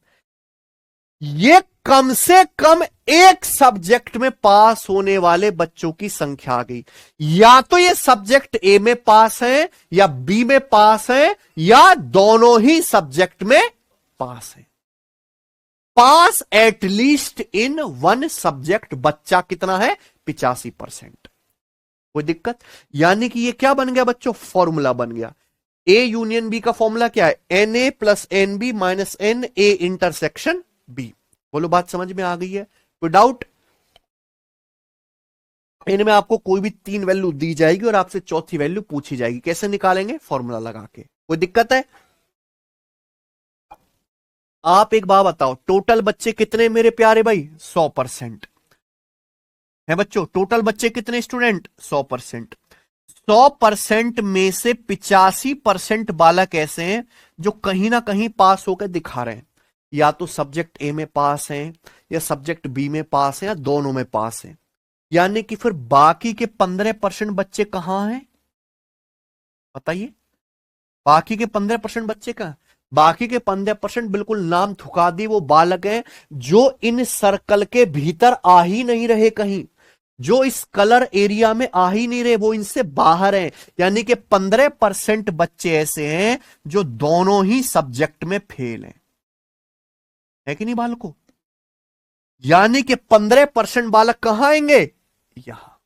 A: ये कम से कम एक सब्जेक्ट में पास होने वाले बच्चों की संख्या आ गई। या तो ये सब्जेक्ट ए में पास है, या बी में पास है, या दोनों ही सब्जेक्ट में पास है। पास एटलीस्ट इन वन सब्जेक्ट बच्चा कितना है? 85%। कोई दिक्कत? यानी कि ये क्या बन गया बच्चों? फॉर्मूला बन गया। ए यूनियन बी का फॉर्मूला क्या है? N A plus n B minus n A intersection B. बोलो बात समझ में आ गई है? कोई डाउट? इनमें आपको कोई भी तीन वैल्यू दी जाएगी और आपसे चौथी वैल्यू पूछी जाएगी, कैसे निकालेंगे? फॉर्मूला लगा के। कोई दिक्कत है? आप एक बात बताओ, टोटल बच्चे कितने मेरे प्यारे भाई? 100% है बच्चों। टोटल बच्चे कितने स्टूडेंट? 100%। 100% में से 85% बालक ऐसे हैं जो कहीं ना कहीं पास होकर दिखा रहे हैं। या तो सब्जेक्ट ए में पास हैं, या सब्जेक्ट बी में पास हैं, या दोनों में पास हैं। यानी कि फिर बाकी के 15% बच्चे कहां हैं? बताइए, बाकी के 15% बच्चे कहां? बाकी के 15% बिल्कुल नाम थुका दी, वो बालक हैं जो इन सर्कल के भीतर आ ही नहीं रहे कहीं, जो इस कलर एरिया में आ ही नहीं रहे, वो इनसे बाहर हैं। यानी कि 15% बच्चे ऐसे हैं जो दोनों ही सब्जेक्ट में फेल हैं। है कि नहीं बालकों? यानी कि 15% बालक कहां आएंगे? यहां।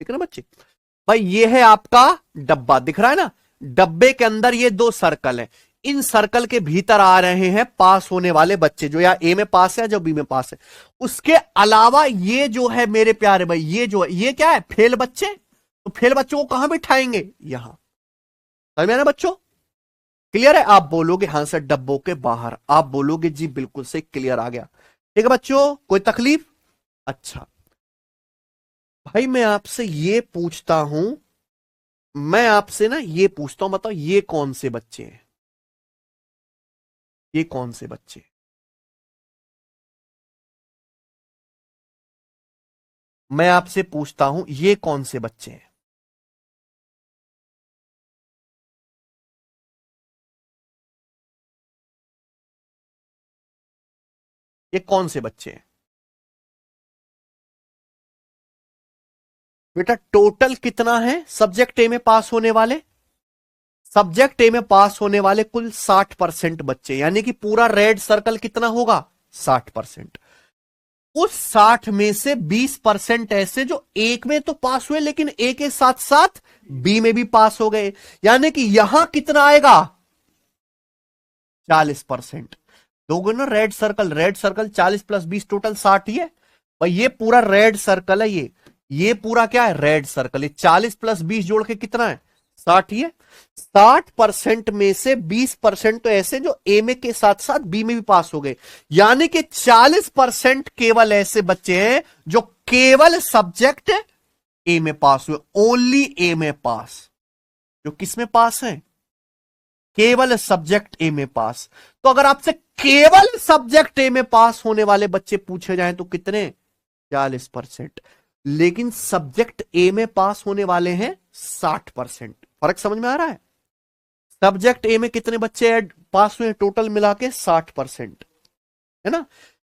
A: ठीक है ना बच्चे? भाई ये है आपका डब्बा, दिख रहा है ना? डब्बे के अंदर ये दो सर्कल है, इन सर्कल के भीतर आ रहे हैं पास होने वाले बच्चे, जो या ए में पास है, जो बी में पास है। उसके अलावा ये जो है मेरे प्यारे भाई, ये जो है, ये क्या है? फेल बच्चे। तो फेल बच्चों को कहां बिठाएंगे? यहां। समझ में आया ना बच्चों? क्लियर है? आप बोलोगे हाँ सर डब्बों के बाहर, आप बोलोगे जी बिल्कुल से क्लियर आ गया। ठीक है बच्चों, कोई तकलीफ? अच्छा भाई, मैं आपसे ये पूछता हूं, मैं आपसे ना ये पूछता हूं, बताओ ये कौन से बच्चे हैं? ये कौन से बच्चे? मैं आपसे पूछता हूं, ये कौन से बच्चे हैं? ये कौन से बच्चे हैं बेटा? टोटल कितना है सब्जेक्ट ए में पास होने वाले? सब्जेक्ट ए में पास होने वाले कुल 60% बच्चे, यानी कि पूरा रेड सर्कल कितना होगा? 60%। उस 60 में से 20% ऐसे जो एक में तो पास हुए, लेकिन ए के साथ साथ बी में भी पास हो गए। यानी कि यहां कितना आएगा? 40%। दोगे ना red circle, red circle 40 plus 20 total 60 ही है भाई। ये पूरा रेड सर्कल है, ये पूरा क्या है? Red circle. ये 40 प्लस 20 जोड़ के कितना है? 60 ही है। 60% में से 20% तो ऐसे जो ए में के साथ साथ बी में भी पास हो गए। यानी कि 40% केवल ऐसे बच्चे हैं जो केवल सब्जेक्ट ए में पास हुए, ओनली ए में पास। जो किस में पास है? केवल सब्जेक्ट ए में पास। तो अगर आपसे केवल सब्जेक्ट ए में पास होने वाले बच्चे पूछे जाएं तो कितने? 40%। लेकिन सब्जेक्ट ए में पास होने वाले हैं 60%। फर्क समझ में आ रहा है? सब्जेक्ट ए में कितने बच्चे ऐड पास हुए? टोटल मिला के 60%, है ना?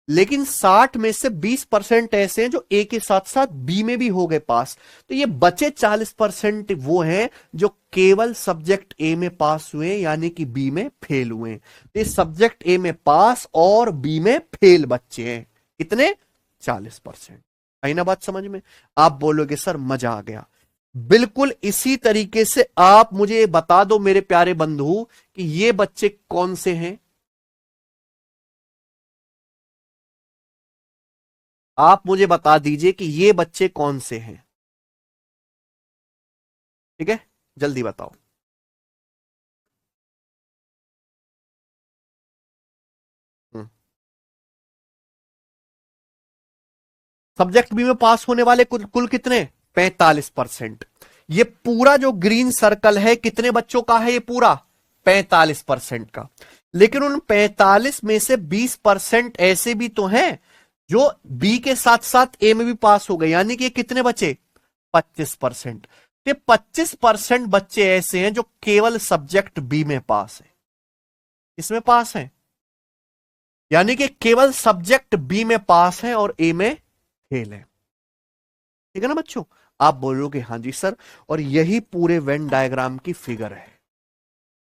A: लेकिन 60 में से 20% ऐसे हैं जो ए के साथ साथ बी में भी हो गए पास। तो ये बचे 40% वो हैं जो केवल सब्जेक्ट ए में पास हुए, यानी कि बी में फेल हुए। तो ये सब्जेक्ट ए में पास और बी में फेल बच्चे हैं। कितने? 40%। आई ना बात समझ में? आप बोलोगे सर मजा आ गया। बिल्कुल इसी तरीके से आप मुझे बता दो मेरे प्यारे बंधु कि ये बच्चे कौन से हैं। आप मुझे बता दीजिए कि ये बच्चे कौन से हैं। ठीक है, जल्दी बताओ। सब्जेक्ट बी में पास होने वाले कुल कुल कितने, 45%। ये पूरा जो ग्रीन सर्कल है कितने बच्चों का है, ये पूरा 45% का। लेकिन उन 45 में से 20% ऐसे भी तो हैं जो बी के साथ साथ ए में भी पास हो गए, यानी कि कितने बचे, 25%। ये 25% बच्चे ऐसे हैं जो केवल सब्जेक्ट बी में पास है, इसमें पास है, यानी कि केवल सब्जेक्ट बी में पास है और ए में फेल है। ठीक है ना बच्चों, आप बोलोगे हाँ जी सर, और यही पूरे वेन डायग्राम की फिगर है।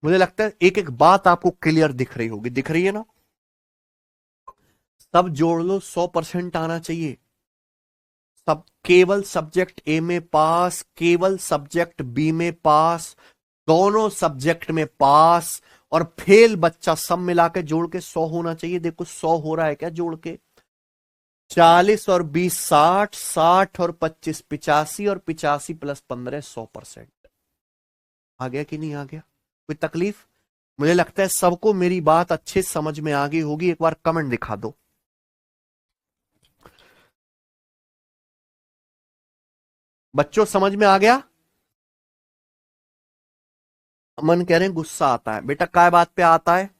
A: मुझे लगता है एक एक बात आपको क्लियर दिख रही होगी, दिख रही है ना। सब जोड़ लो, 100% आना चाहिए। सब केवल सब्जेक्ट ए में पास, केवल सब्जेक्ट बी में पास, दोनों सब्जेक्ट में पास, और फेल बच्चा सब मिला के जोड़ के 100 होना चाहिए। देखो 100 हो रहा है क्या जोड़ के, 40 और 20 60, 60 और 25 85, और 85 प्लस 15 100%। आ गया कि नहीं आ गया, कोई तकलीफ। मुझे लगता है सबको मेरी बात अच्छे समझ में आ गई होगी, एक बार कमेंट दिखा दो। बच्चों समझ में आ गया। अमन कह रहे हैं गुस्सा आता है, बेटा काय बात पे आता है।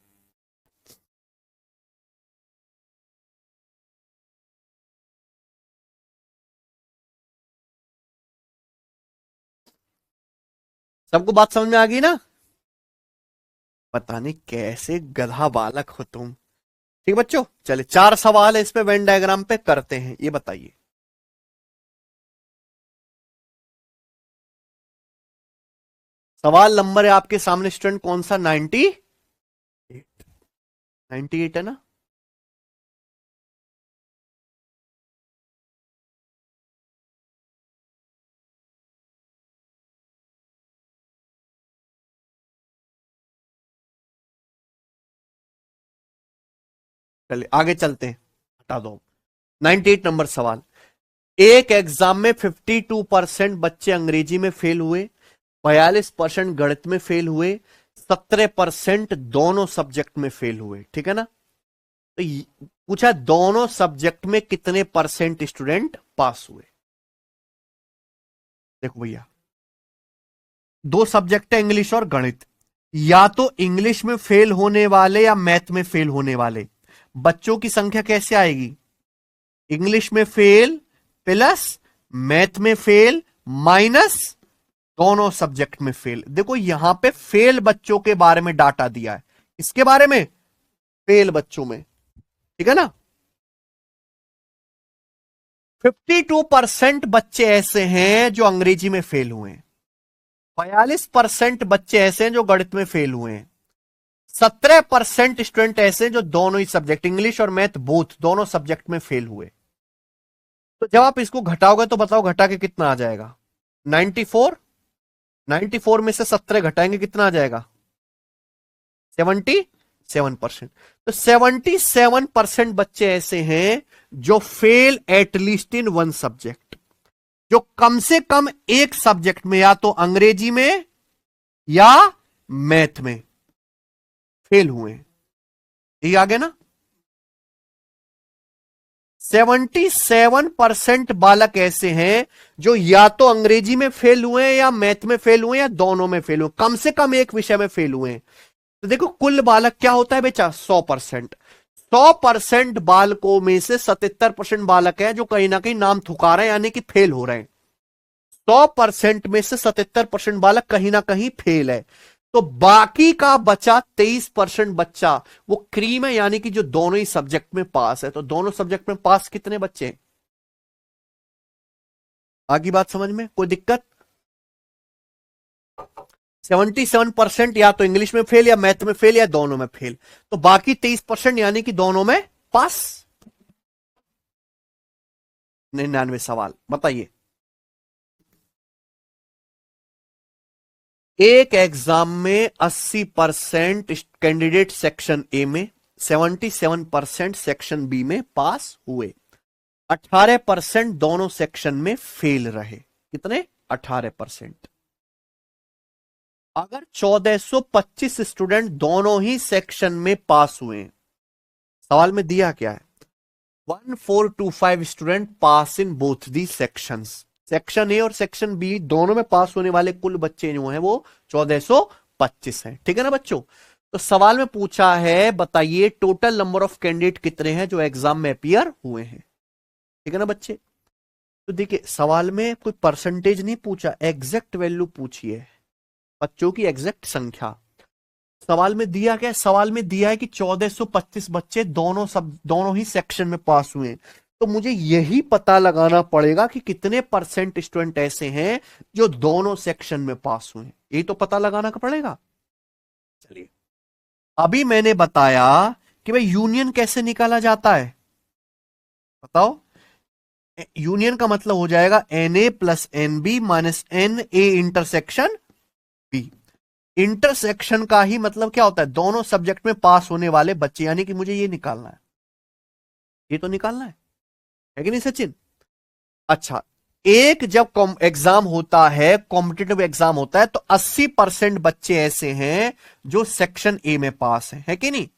A: सबको बात समझ में आ गई ना। पता नहीं कैसे गधा बालक हो तुम। ठीक है बच्चों, चले 4 सवाल है इस पे वेन डायग्राम पे करते हैं, ये बताइए। सवाल नंबर है आपके सामने स्टूडेंट कौन सा, 98 है ना। चलिए आगे चलते हैं, हटा दो। 98 नंबर सवाल, एक एग्जाम में 52% बच्चे अंग्रेजी में फेल हुए, 42% गणित में फेल हुए, 17% दोनों सब्जेक्ट में फेल हुए। ठीक है ना। तो पूछा दोनों सब्जेक्ट में कितने परसेंट स्टूडेंट पास हुए। देखो भैया, दो सब्जेक्ट है इंग्लिश और गणित, या तो इंग्लिश में फेल होने वाले या मैथ में फेल होने वाले बच्चों की संख्या कैसे आएगी, इंग्लिश में फेल प्लस मैथ में फेल माइनस दोनों सब्जेक्ट में फेल। देखो यहां पे फेल बच्चों के बारे में डाटा दिया है, इसके बारे में, फेल बच्चों में। ठीक है ना। 52% बच्चे ऐसे हैं जो अंग्रेजी में फेल हुए हैं, 42% बच्चे ऐसे हैं जो गणित में फेल हुए हैं, 17% स्टूडेंट ऐसे हैं जो दोनों ही सब्जेक्ट इंग्लिश और मैथ बोथ दोनों सब्जेक्ट में फेल हुए। तो जब आप इसको घटाओगे तो बताओ घटा के कितना आ जाएगा, 94। 94 में से 17 घटाएंगे कितना आ जाएगा, 77%। तो 77% बच्चे ऐसे हैं जो fail at least in one subject, जो कम से कम एक सब्जेक्ट में, या तो अंग्रेजी में या मैथ में फेल हुए। ये आ गया ना। 77% बालक ऐसे हैं जो या तो अंग्रेजी में फेल हुए हैं या मैथ में फेल हुए या दोनों में फेल हुए, कम से कम एक विषय में फेल हुए हैं। तो देखो कुल बालक क्या होता है बेचा, 100%। 100% बालकों में से 77% बालक है जो कहीं ना कहीं नाम थुका रहे हैं, यानी कि फेल हो रहे हैं। 100% में से 77% बालक कहीं ना कहीं फेल है। तो बाकी का बचा 23% बच्चा वो क्रीम है, यानी कि जो दोनों ही सब्जेक्ट में पास है। तो दोनों सब्जेक्ट में पास कितने बच्चे हैं, आगे बात समझ में कोई दिक्कत। 77% या तो इंग्लिश में फेल या मैथ में फेल या दोनों में फेल, तो बाकी 23% यानी कि दोनों में पास। 99 सवाल बताइए, एक एग्जाम में 80% कैंडिडेट सेक्शन ए में, 77% सेक्शन बी में पास हुए, 18% दोनों सेक्शन में फेल रहे। कितने, 18%। अगर 1425 स्टूडेंट दोनों ही सेक्शन में पास हुए, सवाल में दिया क्या है, 1425 student pass in both the sections, section A और सेक्शन बी दोनों में पास होने वाले कुल बच्चे जो हैं वो 1425 हैं। ठीक है ना बच्चों। तो सवाल में पूछा है बताइए टोटल नंबर ऑफ कैंडिडेट कितने हैं जो एग्जाम में अपीयर हुए हैं। ठीक है ना बच्चे। तो देखिए सवाल में कोई परसेंटेज नहीं पूछा, एग्जैक्ट वैल्यू पूछी है, बच्चों की एग्जैक्ट संख्या। सवाल में दिया क्या है, सवाल में दिया है कि 1425 बच्चे दोनों ही सेक्शन में पास हुए। तो मुझे यही पता लगाना पड़ेगा कि कितने परसेंट स्टूडेंट ऐसे हैं जो दोनों सेक्शन में पास हुए, यही तो पता लगाना पड़ेगा। चलिए अभी मैंने बताया कि भाई यूनियन कैसे निकाला जाता है, बताओ। यूनियन का मतलब हो जाएगा NA plus NB minus NA intersection B। Intersection का ही मतलब क्या होता है, दोनों सब्जेक्ट में पास होने वाले बच्चे, यानी कि मुझे ये निकालना है, ये तो निकालना है कि नहीं सचिन। अच्छा, एक जब एग्जाम होता है, कॉम्पिटिटिव एग्जाम होता है, तो 80% बच्चे ऐसे हैं जो सेक्शन ए में पास हैं, है कि नहीं।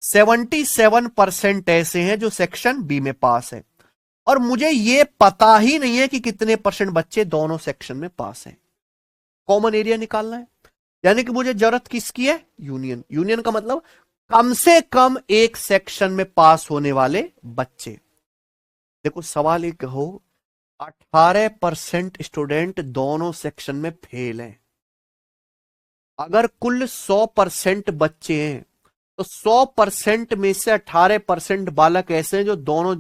A: 77% ऐसे हैं जो सेक्शन बी में पास है, और मुझे यह पता ही नहीं है कि कितने परसेंट बच्चे दोनों सेक्शन में पास हैं। कॉमन एरिया निकालना है, यानी कि मुझे जरूरत किसकी है, यूनियन। यूनियन का मतलब कम से कम एक सेक्शन में पास होने वाले बच्चे। देखो सवाल एक हो, 18% स्टूडेंट दोनों सेक्शन में फेल हैं। अगर कुल 100% बच्चे हैं तो 100% में से 18% बालक ऐसे हैं जो दोनों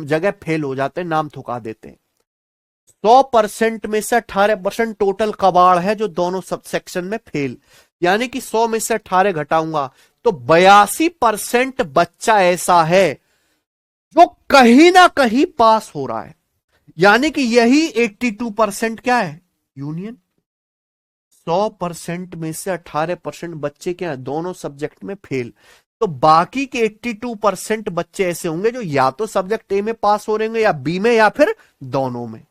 A: जगह फेल हो जाते हैं, नाम ठुका देते हैं। 100% में से 18% टोटल कबाड़ है जो दोनों सब सेक्शन में फेल, यानी कि 100 में से 18 घटाऊंगा तो 82% बच्चा ऐसा है जो कहीं ना कहीं पास हो रहा है, यानी कि यही 82% क्या है, यूनियन। 100% में से 18% बच्चे क्या है, दोनों सब्जेक्ट में फेल, तो बाकी के 82% बच्चे ऐसे होंगे जो या तो सब्जेक्ट ए में पास हो रहे होंगे या बी में या फिर दोनों में।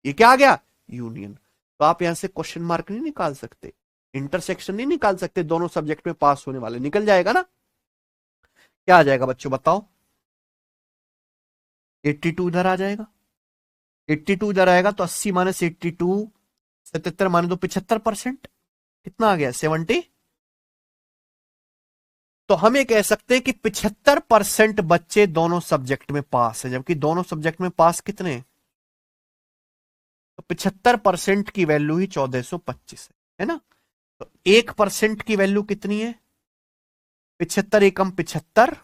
A: ये क्या आ गया, यूनियन। तो आप यहां से क्वेश्चन मार्क नहीं निकाल सकते, इंटरसेक्शन नहीं निकाल सकते, दोनों सब्जेक्ट में पास होने वाले निकल जाएगा ना। क्या आ जाएगा बच्चों बताओ, 82 इधर आ जाएगा, 82 इधर आएगा तो 80 माइनस 82, 77 माने तो 75%, कितना आ गया 70। तो हम ये कह सकते हैं कि 75% बच्चे दोनों सब्जेक्ट में पास है, जबकि दोनों सब्जेक्ट में पास कितने हैं, तो 75% की वैल्यू ही 1425 है ना। तो 1% की वैल्यू कितनी है, 75 एकम 75।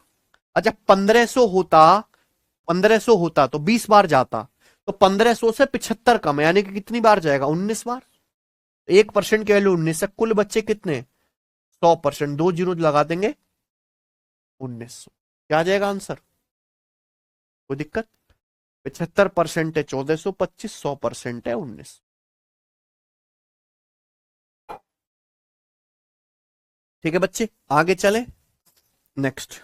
A: अच्छा 1500 होता तो 20 बार जाता, तो 1500 से 75 कम है, यानी कि कितनी बार जाएगा, 19 बार। 1% की वैल्यू 19 है, कुल बच्चे कितने, 100%, 2 जीरो लगा देंगे 1900। क्या आ जाएगा आंसर, कोई दिक्कत। 75% है 1425, 100% है 19। ठीक है बच्चे, आगे चले नेक्स्ट।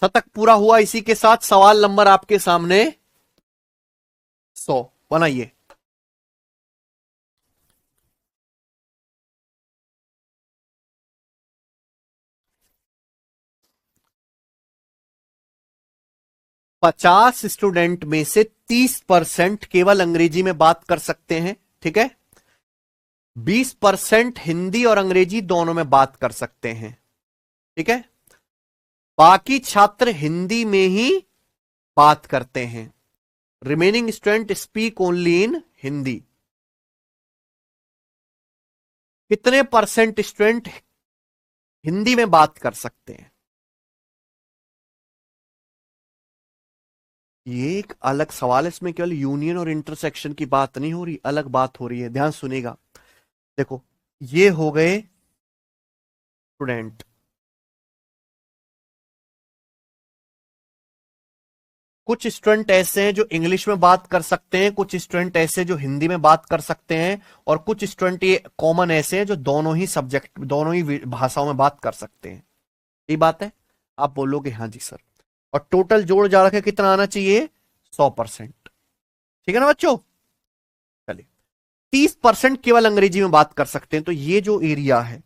A: शतक पूरा हुआ, इसी के साथ सवाल नंबर आपके सामने 100 बनाइए। पचास स्टूडेंट में से 30% केवल अंग्रेजी में बात कर सकते हैं, ठीक है। 20% हिंदी और अंग्रेजी दोनों में बात कर सकते हैं, ठीक है। बाकी छात्र हिंदी में ही बात करते हैं। Remaining student speak only in Hindi. कितने परसेंट स्टूडेंट हिंदी में बात कर सकते हैं, ये एक अलग सवाल है, इसमें केवल यूनियन और इंटरसेक्शन की बात नहीं हो रही, अलग बात हो रही है, ध्यान सुनेगा। देखो ये हो गए स्टूडेंट, कुछ स्टूडेंट ऐसे हैं जो इंग्लिश में बात कर सकते हैं, कुछ स्टूडेंट ऐसे जो हिंदी में बात कर सकते हैं, और कुछ स्टूडेंट ये कॉमन ऐसे हैं जो दोनों ही सब्जेक्ट, दोनों ही भाषाओं में बात कर सकते हैं। यही बात है, आप बोलोगे हाँ जी सर, और टोटल जोड़ जा रखे कितना आना चाहिए, 100%। ठीक है ना बच्चों। चलिए 30% केवल अंग्रेजी में बात कर सकते हैं। तो ये जो एरिया है,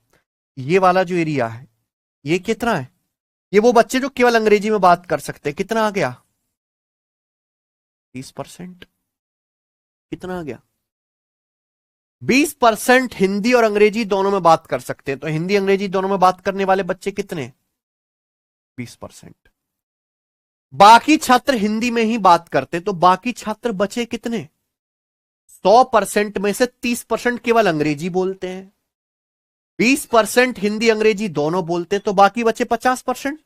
A: ये वाला जो एरिया है, ये कितना है? ये वो बच्चे जो केवल अंग्रेजी में बात कर सकते हैं। कितना आ गया? 30%। कितना आ गया? 20% हिंदी और अंग्रेजी दोनों में बात कर सकते हैं। तो हिंदी अंग्रेजी दोनों में बात करने वाले बच्चे कितने? 20%। बाकी छात्र हिंदी में ही बात करते हैं, तो बाकी छात्र बचे कितने? 100% में से 30% केवल अंग्रेजी बोलते हैं, 20% हिंदी अंग्रेजी दोनों बोलते हैं, तो बाकी बचे 50%,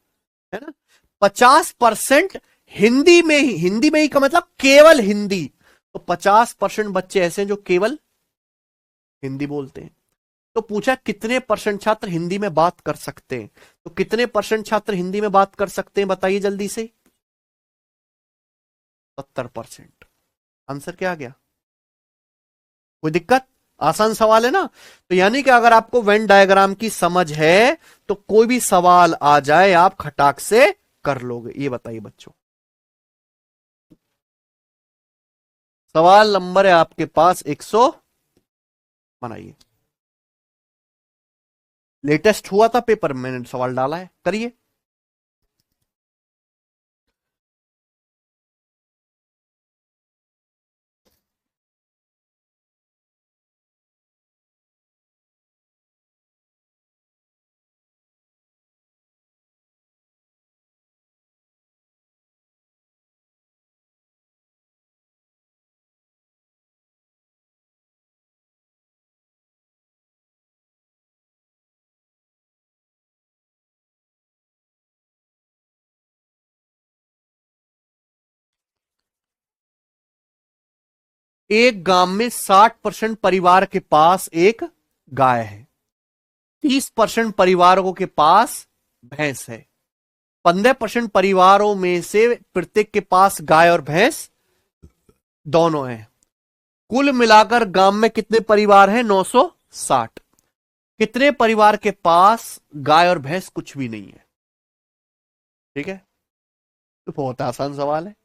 A: है ना। 50% हिंदी में ही का मतलब केवल हिंदी। तो 50% बच्चे ऐसे हैं जो केवल हिंदी बोलते हैं। तो पूछा कितने परसेंट छात्र हिंदी में बात कर सकते हैं, तो कितने परसेंट छात्र हिंदी में बात कर सकते हैं बताइए जल्दी से? 70%। आंसर क्या आ गया? कोई दिक्कत? आसान सवाल है ना। तो यानी कि अगर आपको वेन डायग्राम की समझ है तो कोई भी सवाल आ जाए आप खटाक से कर लोगे। ये बताइए बच्चों, सवाल नंबर है आपके पास 100, बनाइए। लेटेस्ट हुआ था पेपर, मैंने सवाल डाला है, करिए। एक गांव में 60% परिवार के पास एक गाय है, 30% परिवारों के पास भैंस है, 15% परिवारों में से प्रत्येक के पास गाय और भैंस दोनों हैं। कुल मिलाकर गांव में कितने परिवार हैं? 960। कितने परिवार के पास गाय और भैंस कुछ भी नहीं है? ठीक है, तो बहुत आसान सवाल है।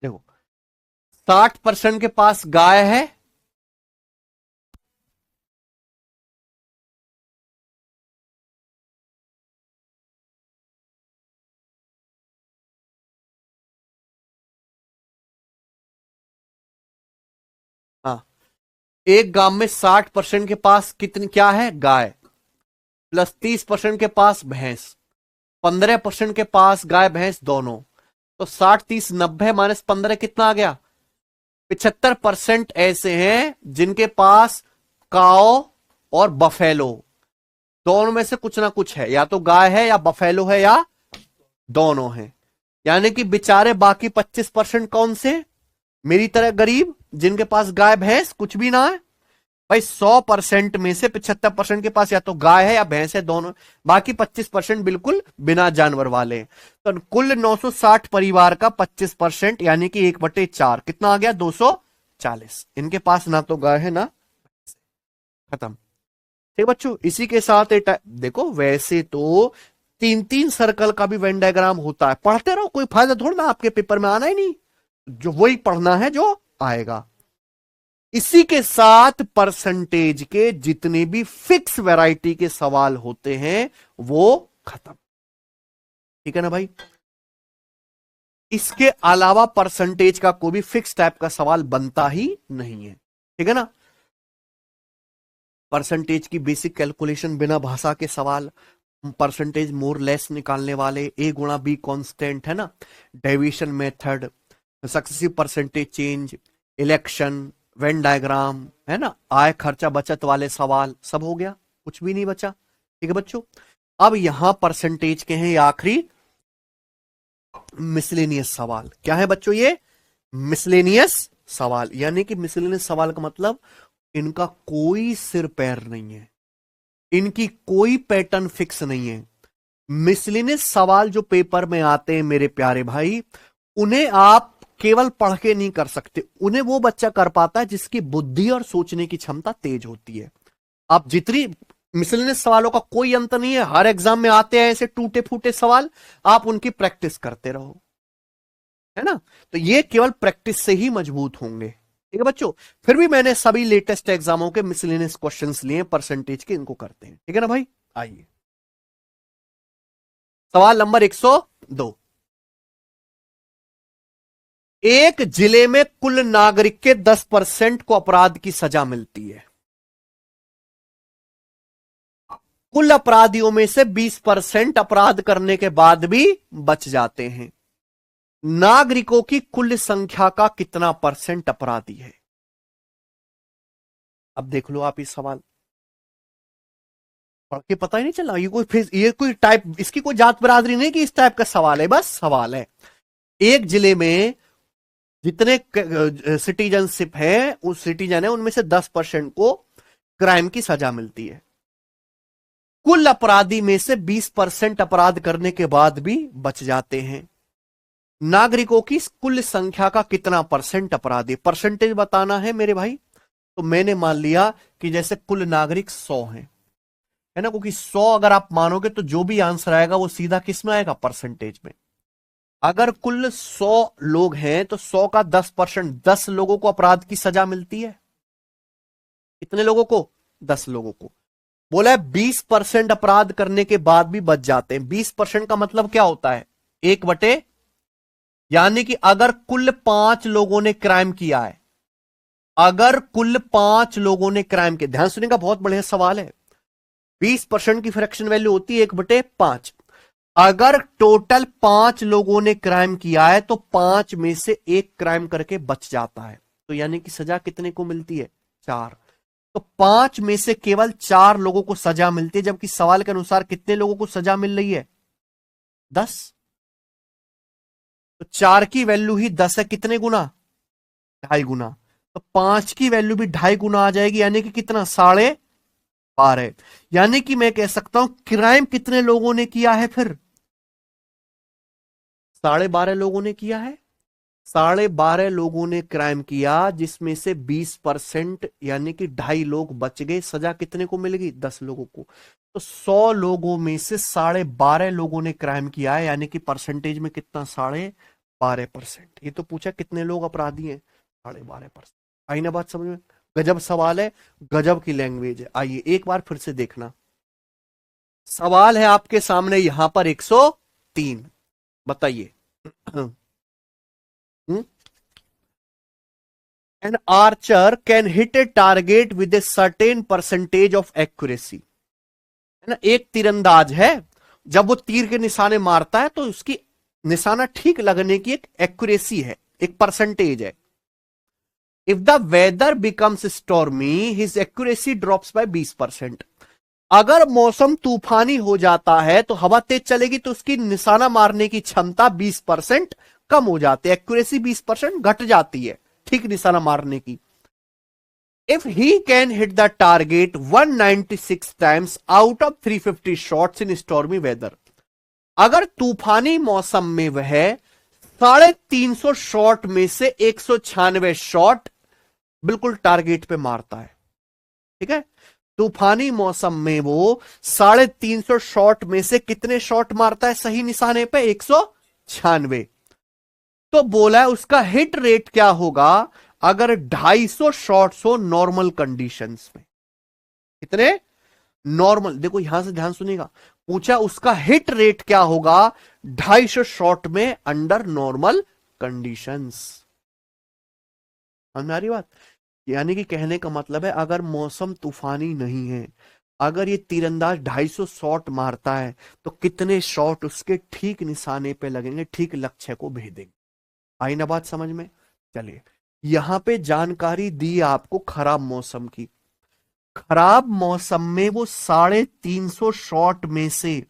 A: देखो, 60% के पास गाय है, हाँ, एक गांव में 60% के पास कितनी क्या है? गाय, प्लस 30% के पास भैंस, 15% के पास गाय भैंस दोनों। तो 60 30 90 माइनस 15 कितना आ गया? 75% ऐसे हैं जिनके पास काओ और बफेलो दोनों में से कुछ ना कुछ है, या तो गाय है या बफेलो है या दोनों है। यानी कि बेचारे बाकी 25% कौन से? मेरी तरह गरीब, जिनके पास गाय भैंस कुछ भी ना है। भाई 100% में से 75% के पास या तो गाय है या भैंस है दोनों, बाकी 25% बिल्कुल बिना जानवर वाले हैं। तो कुल 960 परिवार का 25% यानी कि 1/4 कितना आ गया? 240। इनके पास ना तो गाय है ना, खत्म। ठीक बच्चों, इसी के साथ देखो वैसे तो 3-3 सर्कल का भी वेन डायग्राम होता है, पढ़ते रहो, कोई फायदा थोड़ा ना, आपके पेपर में आना ही नहीं, जो वही पढ़ना है जो आएगा। इसी के साथ परसेंटेज के जितने भी फिक्स वैरायटी के सवाल होते हैं वो खत्म। ठीक है ना भाई। इसके अलावा परसेंटेज का कोई भी फिक्स टाइप का सवाल बनता ही नहीं है। ठीक है ना। परसेंटेज की बेसिक कैलकुलेशन, बिना भाषा के सवाल, परसेंटेज मोर लेस निकालने वाले, ए गुणा बी कांस्टेंट, है ना, deviation method, successive percentage change, election, Venn diagram, है ना, आय खर्चा बचत वाले सवाल सब हो गया, कुछ भी नहीं बचा। ठीक है बच्चों। अब यहां परसेंटेज के हैं ये आखिरी मिसलेनियस सवाल। क्या है बच्चों? ये मिसलेनियस सवाल, यानी कि मिसलेनियस सवाल का मतलब इनका कोई सिर पैर नहीं है, इनकी कोई पैटर्न फिक्स नहीं है। मिसलेनियस सवाल जो पेपर में आते हैं मेरे प्यारे भाई, उन्हें आप केवल पढ़ के नहीं कर सकते, उन्हें वो बच्चा कर पाता है जिसकी बुद्धि और सोचने की क्षमता तेज होती है। आप जितनी मिसलेनियस सवालों का कोई अंत नहीं है, हर एग्जाम में आते हैं ऐसे टूटे फूटे सवाल, आप उनकी प्रैक्टिस करते रहो, है ना। तो ये केवल प्रैक्टिस से ही मजबूत होंगे, ठीक है बच्चों। फिर भी मैंने सभी लेटेस्ट एग्जामों के मिसलेनियस क्वेश्चंस लिए परसेंटेज के, इनको करते हैं, ठीक है ना भाई। आइए सवाल नंबर 102। एक जिले में कुल नागरिक के 10% को अपराध की सजा मिलती है। कुल अपराधियों में से 20% अपराध करने के बाद भी बच जाते हैं। नागरिकों की कुल संख्या का कितना परसेंट अपराधी है? अब देख लो आप इस सवाल पढ़ के पता ही नहीं चला, ये कोई टाइप, इसकी कोई जात बरादरी नहीं कि इस टाइप का सवाल है, बस सवाल है। एक जिले में जितने सिटीजनशिप है, उस सिटीजन है, उनमें से 10% को क्राइम की सजा मिलती है। कुल अपराधी में से 20% अपराध करने के बाद भी बच जाते हैं। नागरिकों की कुल संख्या का कितना परसेंट अपराधी, परसेंटेज बताना है मेरे भाई। तो मैंने मान लिया कि जैसे कुल नागरिक 100 हैं, है ना, क्योंकि 100 अगर आप मानोगे तो जो भी आंसर आएगा वो सीधा किस में आएगा, परसेंटेज में। अगर कुल 100 लोग हैं तो 100 का 10%, 10 लोगों को अपराध की सजा मिलती है। कितने लोगों को? 10 लोगों को। बोला है 20% अपराध करने के बाद भी बच जाते हैं। 20% का मतलब क्या होता है? 1/, यानी कि अगर कुल 5 लोगों ने क्राइम किया है, अगर कुल 5 लोगों ने क्राइम किया, ध्यान सुनिएगा, बहुत बढ़िया सवाल है। 20% की फ्रैक्शन वैल्यू होती है 1/5। अगर टोटल 5 लोगों ने क्राइम किया है तो 5 में से 1 क्राइम करके बच जाता है, तो यानी कि सजा कितने को मिलती है? 4। तो 5 में से केवल 4 लोगों को सजा मिलती है, जबकि सवाल के अनुसार कितने लोगों को सजा मिल रही है? 10। तो 4 की वैल्यू ही 10 है, कितने गुना? 2.5 गुना। तो 5 की वैल्यू भी 2.5 गुना आ जाएगी, यानी कि कितना? 12.5। यानी कि मैं कह सकता हूं क्राइम कितने लोगों ने किया है फिर? 12.5 लोगों ने किया है। 12.5 लोगों ने क्राइम किया, जिसमें से 20% यानी कि 2.5 लोग बच गए। सजा कितने को मिलेगी? 10 लोगों को। तो 100 लोगों में से 12.5 लोगों ने क्राइम किया है, यानी कि परसेंटेज में कितना? 12.5%। ये तो पूछा कितने लोग अपराधी हैं, 12.5%। आई ना बात समझ में? गजब सवाल है, गजब की लैंग्वेज है। आइए एक बार फिर से देखना। सवाल है आपके सामने यहां पर 103, बताइए। An archer can hit a target with a certain percentage of accuracy, है ना। एक तीरंदाज है, जब वो तीर के निशाने मारता है तो उसकी निशाना ठीक लगने की एक एक्यूरेसी है, एक परसेंटेज है। If the weather becomes stormy his accuracy drops by 20%। अगर मौसम तूफानी हो जाता है तो हवा तेज चलेगी तो उसकी निशाना मारने की क्षमता 20% कम हो जाती है, एक्यूरेसी 20% घट जाती है ठीक निशाना मारने की। If he can hit the target 196 times out of 350 shots in stormy weather, अगर तूफानी मौसम में वह 350 शॉट में से 196 शॉट बिल्कुल टारगेट पे मारता है, ठीक है। तूफानी मौसम में वो 350 शॉट में से कितने शॉट मारता है सही निशाने पे? 196। तो बोला है उसका हिट रेट क्या होगा अगर 250 शॉट्स हो नॉर्मल कंडीशंस में? कितने? नॉर्मल, देखो यहां से ध्यान सुनिएगा, पूछा उसका हिट रेट क्या होगा 250 शॉट में अंडर नॉर्मल कंडीशंस। समझ में आ रही बात? यानी कि कहने का मतलब है अगर मौसम तूफानी नहीं है, अगर ये तीरंदाज 250 शॉट मारता है तो कितने शॉट उसके ठीक निशाने पे लगेंगे, ठीक लक्ष्य को भेदेंगे। आई ना बात समझ में? चलिए यहां पे जानकारी दी आपको खराब मौसम की। खराब मौसम में वो 350 शॉट में से,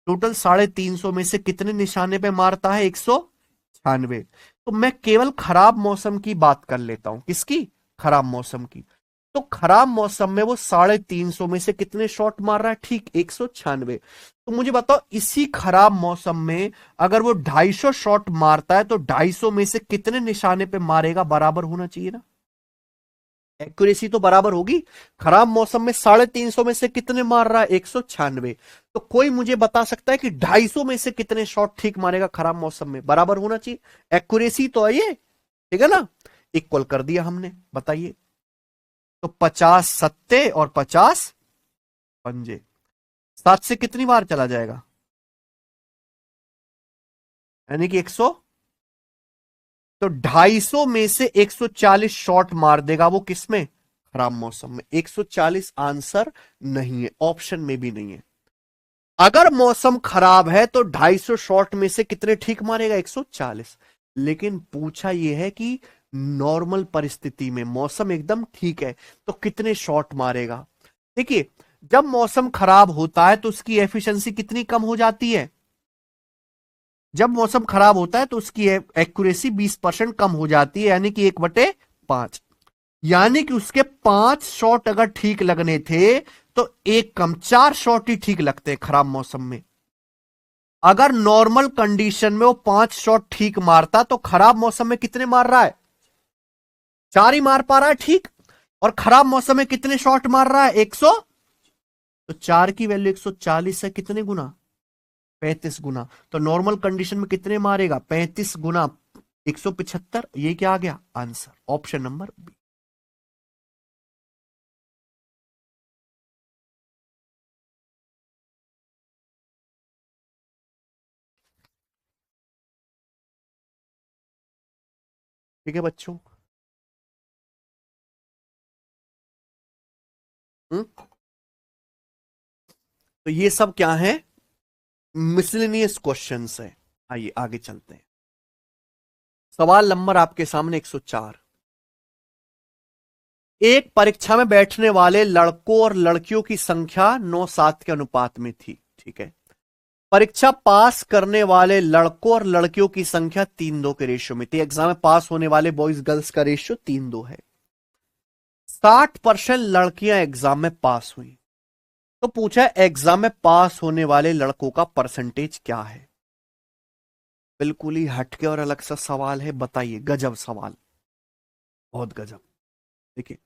A: टोटल 350 में से कितने निशाने पे मारता है? 196। तो मैं केवल खराब मौसम की बात कर लेता हूं। किसकी? खराब मौसम की। तो खराब मौसम में वो 350 में से कितने शॉट मार रहा है? ठीक 196। तो मुझे बताओ इसी खराब मौसम में अगर वो 250 शॉट मारता है तो 250 में से कितने निशाने पे मारेगा? बराबर होना चाहिए ना, एक्यूरेसी तो बराबर होगी। खराब मौसम में 350 में से कितने मार रहा है? 196। तो कोई मुझे बता सकता है कि 250 में से कितने शॉट ठीक मारेगा खराब मौसम में? बराबर होना चाहिए, एक्यूरेसी तो है ये, ठीक है ना। इक्वल कर दिया हमने, बताइए। तो 50 सत्ते और 50 पंजे, 7 से कितनी बार चला जाएगा? यानी कि 100। तो 250 में से 140 शॉट मार देगा वो किसमें? खराब मौसम में। 140 आंसर नहीं है, ऑप्शन में भी नहीं है। अगर मौसम खराब है तो 250 शॉट में से कितने ठीक मारेगा? 140। लेकिन पूछा यह है कि नॉर्मल परिस्थिति में मौसम एकदम ठीक है तो कितने शॉट मारेगा? देखिए, जब मौसम खराब होता है तो उसकी एफिशिएंसी कितनी कम हो जाती है? जब मौसम खराब होता है तो उसकी एक्यूरेसी 20% कम हो जाती है, यानी कि 1/5। यानी कि उसके 5 शॉट अगर ठीक लगने थे तो एक कम, 4 शॉट ही ठीक लगते हैं खराब मौसम में। अगर नॉर्मल कंडीशन में वो 5 शॉट ठीक मारता तो खराब मौसम में कितने मार रहा है? 4 ही मार पा रहा है, ठीक। और खराब मौसम में कितने शॉट मार रहा है? 100। तो 4 की वैल्यू 140 है, कितने गुना? 35 गुना। तो नॉर्मल कंडीशन में कितने मारेगा? 35 गुना 175। ये क्या आ गया आंसर? Option number B. ठीक है बच्चों। तो ये सब क्या है? मिसलिनियस क्वेश्चंस है। आइए आगे चलते हैं। सवाल नंबर आपके सामने 104। एक परीक्षा में बैठने वाले लड़कों और लड़कियों की संख्या 9:7 के अनुपात में थी, ठीक है। परीक्षा पास करने वाले लड़कों और लड़कियों की संख्या 3:2 के रेशियो में थी। एग्जाम में पास होने वाले बॉयज गर्ल्स का रेशियो 3:2 है। 60% लड़कियां एग्जाम में पास हुई। तो पूछा एग्जाम में पास होने वाले लड़कों का परसेंटेज क्या है? बिल्कुल ही हटके और अलग सा सवाल है, बताइए। गजब सवाल, बहुत गजब। देखिए,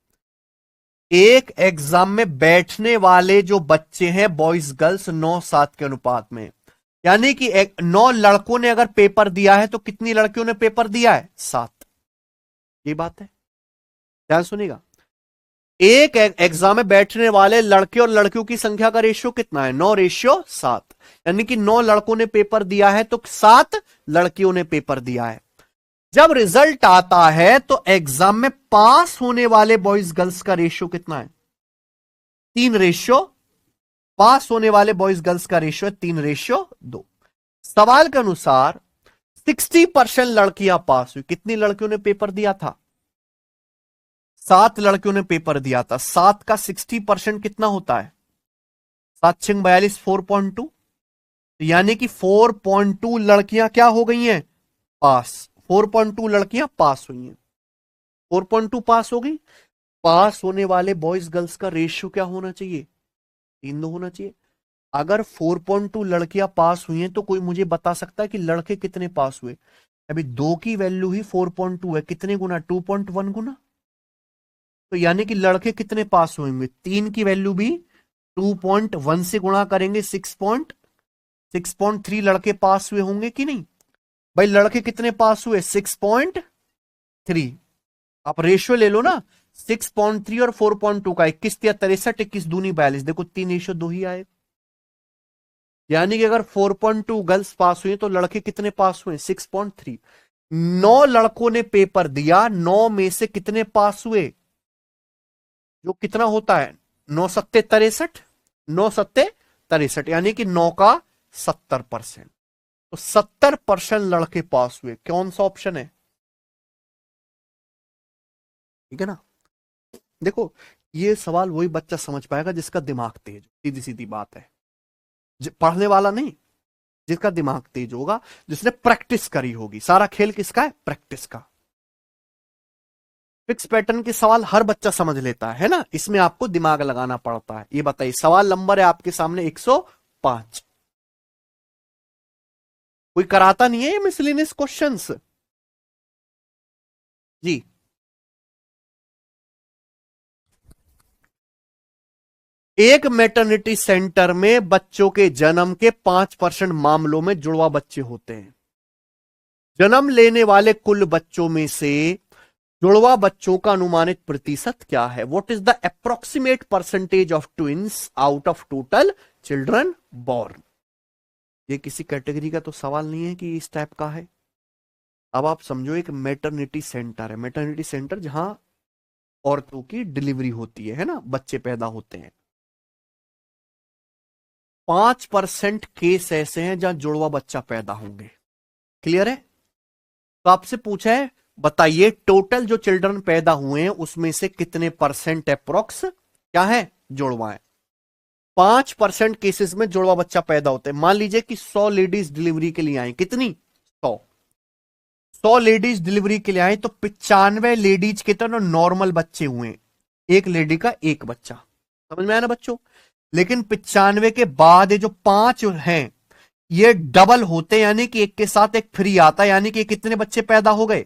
A: एक एग्जाम में बैठने वाले जो बच्चे हैं बॉयज गर्ल्स 9:7 के अनुपात में, यानी कि 9 लड़कों ने अगर पेपर दिया है तो कितनी लड़कियों ने पेपर दिया है? 7। ये बात है, ध्यान सुनिएगा। एक एग्जाम में बैठने वाले लड़के और लड़कियों की संख्या का रेशियो कितना है? 9:7। यानी कि 9 लड़कों ने पेपर दिया है तो 7 लड़कियों ने पेपर दिया है। जब रिजल्ट आता है तो एग्जाम में पास होने वाले बॉयज गर्ल्स का रेशियो कितना है? 3:2। पास होने वाले बॉयज गर्ल्स का रेशियो है 3:2। सवाल के अनुसार 60% लड़कियां पास हुई। कितनी लड़कियों ने पेपर दिया था? 7 लड़कियों ने पेपर दिया था। 7 का 60% कितना होता है? 7 6 42, 4.2। यानी कि 4.2 लड़कियां क्या हो गई हैं? पास। 4.2 लड़कियां पास हुई हैं। 4.2 पास हो गई। पास होने वाले बॉयज गर्ल्स का रेशियो क्या होना चाहिए? 3:2 होना चाहिए। अगर 4.2 लड़कियां पास हुई हैं तो कोई मुझे बता सकता है कि लड़के कितने पास हुए? अभी 2 की वैल्यू ही 4.2 है, कितने गुना? 2.1 गुना। तो यानी कि लड़के कितने पास होंगे? 3 की वैल्यू भी 2.1 से गुणा करेंगे, 6.3 लड़के पास हुए होंगे कि नहीं? भाई लड़के कितने पास हुए? 6.3। आप रेशियो ले लो ना, 6.3 और 4.2 का, 21 या 63, 21 दूनी 42, देखो 3:2 ही आए। यानी कि अगर 4.2 गर्ल्स पास हुई तो लड़के कितने पास हुए? 6.3। 9 लड़कों ने पेपर दिया, 9 में से कितने पास हुए? जो कितना होता है? 9 सत्ते 63। 9 सत्ते 63, यानी कि 9 का 70%। तो 70% लड़के पास हुए। कौन सा ऑप्शन है? ठीक है ना। देखो, ये सवाल वही बच्चा समझ पाएगा जिसका दिमाग तेज, सीधी सीधी बात है। पढ़ने वाला नहीं, जिसका दिमाग तेज होगा, जिसने प्रैक्टिस करी होगी। सारा खेल किसका है? प्रैक्टिस का। फिक्स पैटर्न के सवाल हर बच्चा समझ लेता है ना, इसमें आपको दिमाग लगाना पड़ता है। ये बताइए, सवाल नंबर है आपके सामने 105। कोई कराता नहीं है ये मिसलेनियस क्वेश्चंस जी। एक मैटरनिटी सेंटर में बच्चों के जन्म के 5% मामलों में जुड़वा बच्चे होते हैं। जन्म लेने वाले कुल बच्चों में से जुड़वा बच्चों का अनुमानित प्रतिशत क्या है? What is the approximate percentage of twins out of total children born? ये किसी कैटेगरी का तो सवाल नहीं है कि इस टाइप का है। अब आप समझो, एक मैटरनिटी सेंटर है, मैटरनिटी सेंटर जहां औरतों की डिलीवरी होती है ना, बच्चे पैदा होते हैं। 5% केस ऐसे हैं जहां जुड़वा बच्चा पैदा होंगे। क्लियर है? तो आपसे पूछा है, बताइए टोटल जो चिल्ड्रन पैदा हुए हैं उसमें से कितने परसेंट अप्रोक्स क्या है? जुड़वा है। 5% केसेस में जुड़वा बच्चा पैदा होते हैं। मान लीजिए कि 100 लेडीज डिलीवरी के लिए आई। कितनी? 100 लेडीज डिलीवरी के लिए आई, तो 95 लेडीज के तरह नॉर्मल बच्चे हुए, एक लेडी का एक बच्चा। समझ में आया ना बच्चों? लेकिन 95 के बाद ये जो 5 हैं ये डबल होते, यानी कि एक के साथ एक फ्री आता, यानी कि कितने बच्चे पैदा हो गए?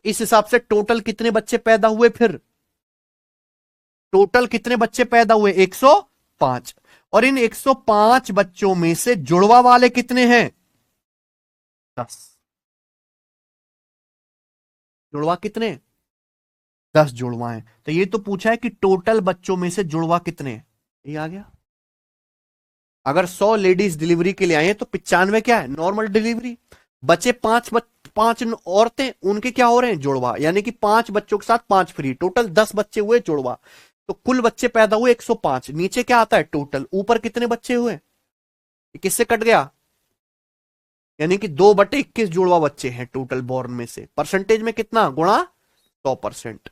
A: इस हिसाब से टोटल कितने बच्चे पैदा हुए? फिर टोटल कितने बच्चे पैदा हुए? 105। और इन 105 बच्चों में से जुड़वा वाले कितने हैं? 10। जुड़वा कितने? 10 जुड़वा हैं। तो ये तो पूछा है कि टोटल बच्चों में से जुड़वा कितने हैं। ये आ गया। अगर 100 लेडीज डिलीवरी के लिए आई हैं तो 95 क्या है? Normal delivery. बचे 5 औरतें, उनके क्या हो रहे हैं? जुड़वा। यानी कि 5 बच्चों के साथ 5 फ्री, टोटल 10 बच्चे हुए जुड़वा। तो कुल बच्चे पैदा हुए 105। नीचे क्या आता है? टोटल। ऊपर कितने बच्चे हुए? किससे कट गया? यानी कि 2/21 जुड़वा बच्चे हैं टोटल बॉर्न में से। परसेंटेज में कितना? गुणा 100%।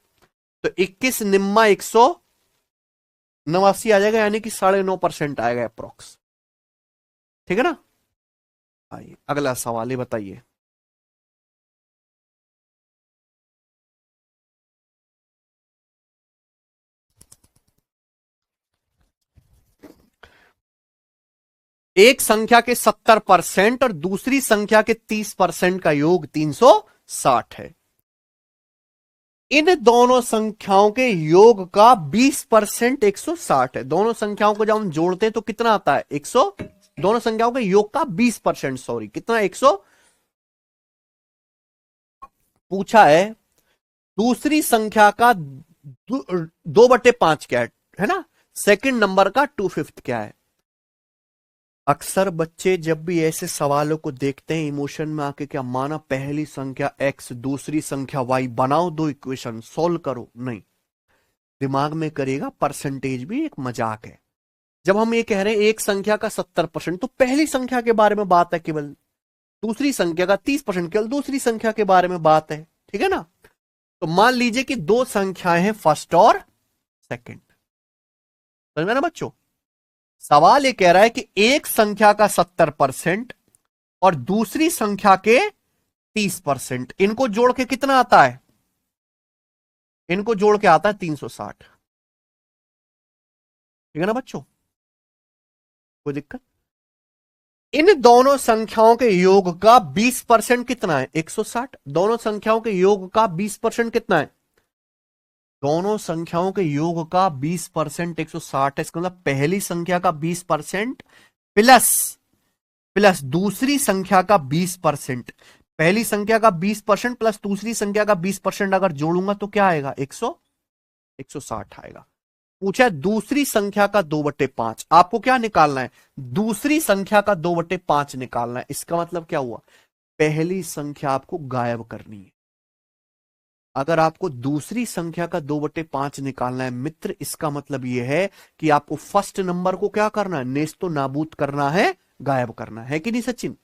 A: तो 21 निम्मा 189 आ जाएगा, यानी कि 9.5% आएगा अप्रोक्स। ठीक है ना? आइए अगला सवाल ये बताइए। एक संख्या के 70% और दूसरी संख्या के 30% का योग 360 है। इन दोनों संख्याओं के योग का 20% 160 है। दोनों संख्याओं को जब हम जोड़ते हैं तो कितना आता है? 100। दोनों संख्याओं के योग का 20%, सॉरी कितना? 100। पूछा है दूसरी संख्या का 2/5 क्या है ना? सेकंड नंबर का 2/5 क्या है? अक्सर बच्चे जब भी ऐसे सवालों को देखते हैं इमोशन में आके क्या माना, पहली संख्या x दूसरी संख्या y, बनाओ दो इक्वेशन, सॉल्व करो। नहीं, दिमाग में करेगा। परसेंटेज भी एक मजाक है। जब हम ये कह रहे हैं एक संख्या का 70%, तो पहली संख्या के बारे में बात है केवल। दूसरी संख्या का 30% केवल दूसरी संख्या के बारे में बात है। ठीक है ना? तो मान लीजिए कि दो संख्याएं हैं, फर्स्ट और सेकंड। समझ में ना बच्चों? सवाल ये कह रहा है कि एक संख्या का 70% और दूसरी संख्या के 30%, इनको जोड़ के कितना आता है? इनको जोड़ के आता है 360। ठीक है ना बच्चों? कोई दिक्कत? इन दोनों संख्याओं के योग का 20% कितना है? 160। दोनों संख्याओं के योग का 20% कितना है? दोनों संख्याओं के योग का 20% 160 है। इसका मतलब पहली संख्या का 20% प्लस प्लस दूसरी संख्या का 20%। पहली संख्या का 20% प्लस दूसरी संख्या का 20% अगर जोड़ूंगा तो क्या आएगा? 160 आएगा। पूछा है दूसरी संख्या का 2/5। आपको क्या निकालना है? दूसरी संख्या का 2/5 निकालना है। इसका मतलब क्या हुआ? पहली संख्या आपको गायब करनी है। अगर आपको दूसरी संख्या का 2/5 निकालना है मित्र, इसका मतलब यह है कि आपको फर्स्ट नंबर को क्या करना है? नेस्तो नाबूद करना है, गायब करना है कि नहीं सचिन?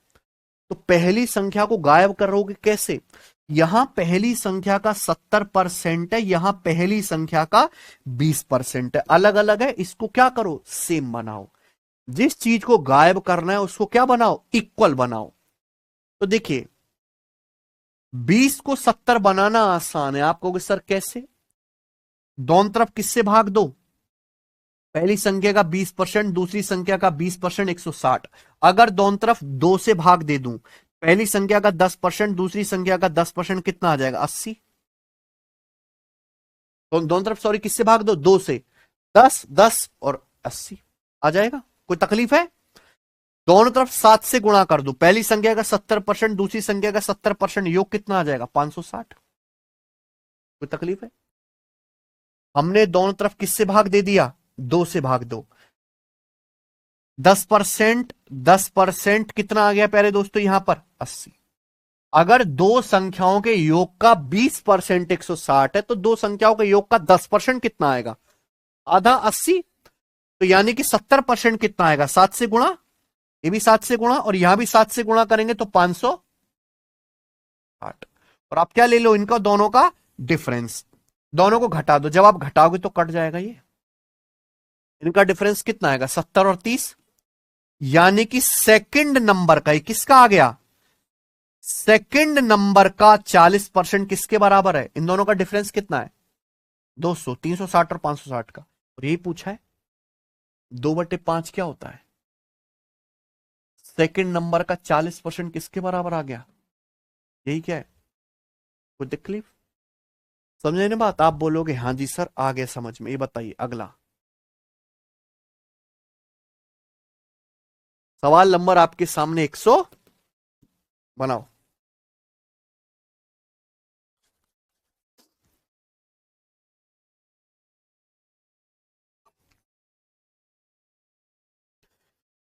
A: तो पहली संख्या को गायब करोगे कैसे? यहां पहली संख्या का 70% है, यहां पहली संख्या का 20% है। अलग अलग है, इसको क्या करो? सेम बनाओ। जिस चीज को गायब करना है उसको क्या बनाओ, इक्वल बनाओ। तो देखिए 20 को 70 बनाना आसान है। आप कहोगे सर कैसे? दोनों तरफ किससे भाग दो, पहली संख्या का 20%, दूसरी संख्या का 20%, 160। अगर दोनों तरफ 2 से भाग दे दूं, पहली संख्या का 10%, दूसरी संख्या का 10%, कितना आ जाएगा, 80। तो दोनों तरफ सॉरी किससे भाग दो, 2 से, 10 10 और 80 आ जाएगा। कोई तकलीफ है? दोनों तरफ 7 से गुणा कर दो, पहली संख्या का 70%, दूसरी संख्या का 70%, योग कितना आ जाएगा, 560। कोई तकलीफ है? हमने दोनों तरफ किससे भाग दे दिया, 2 से भाग दो। 10%, 10% कितना आ गया प्यारे दोस्तों यहां पर, 80। अगर दो संख्याओं के योग का 20% 160 है, तो दो संख्याओं के योग का 10% कितना आएगा, आधा, 80। तो यानी कि 70% कितना आएगा, 7 से गुणा, ये भी 7 से गुणा और यहां भी 7 से गुणा करेंगे तो 560। और आप क्या ले लो, इनका दोनों का डिफरेंस, दोनों को घटा दो। जब आप घटाओगे तो कट जाएगा ये, इनका डिफरेंस कितना आएगा, 70 और 30। यानी कि सेकंड नंबर का, किसका आ गया, सेकंड नंबर का 40% किसके बराबर है, इन दोनों का डिफरेंस कितना है, 200, 360 और 560 का। और यही पूछा है 2/5 क्या होता है, सेकंड नंबर का 40% किसके बराबर आ गया, यही क्या है। कोई तकलीफ, समझे ना बात? आप बोलोगे हाँ जी सर आ गया समझ में। ये बताइए अगला सवाल नंबर आपके सामने 100 बनाओ।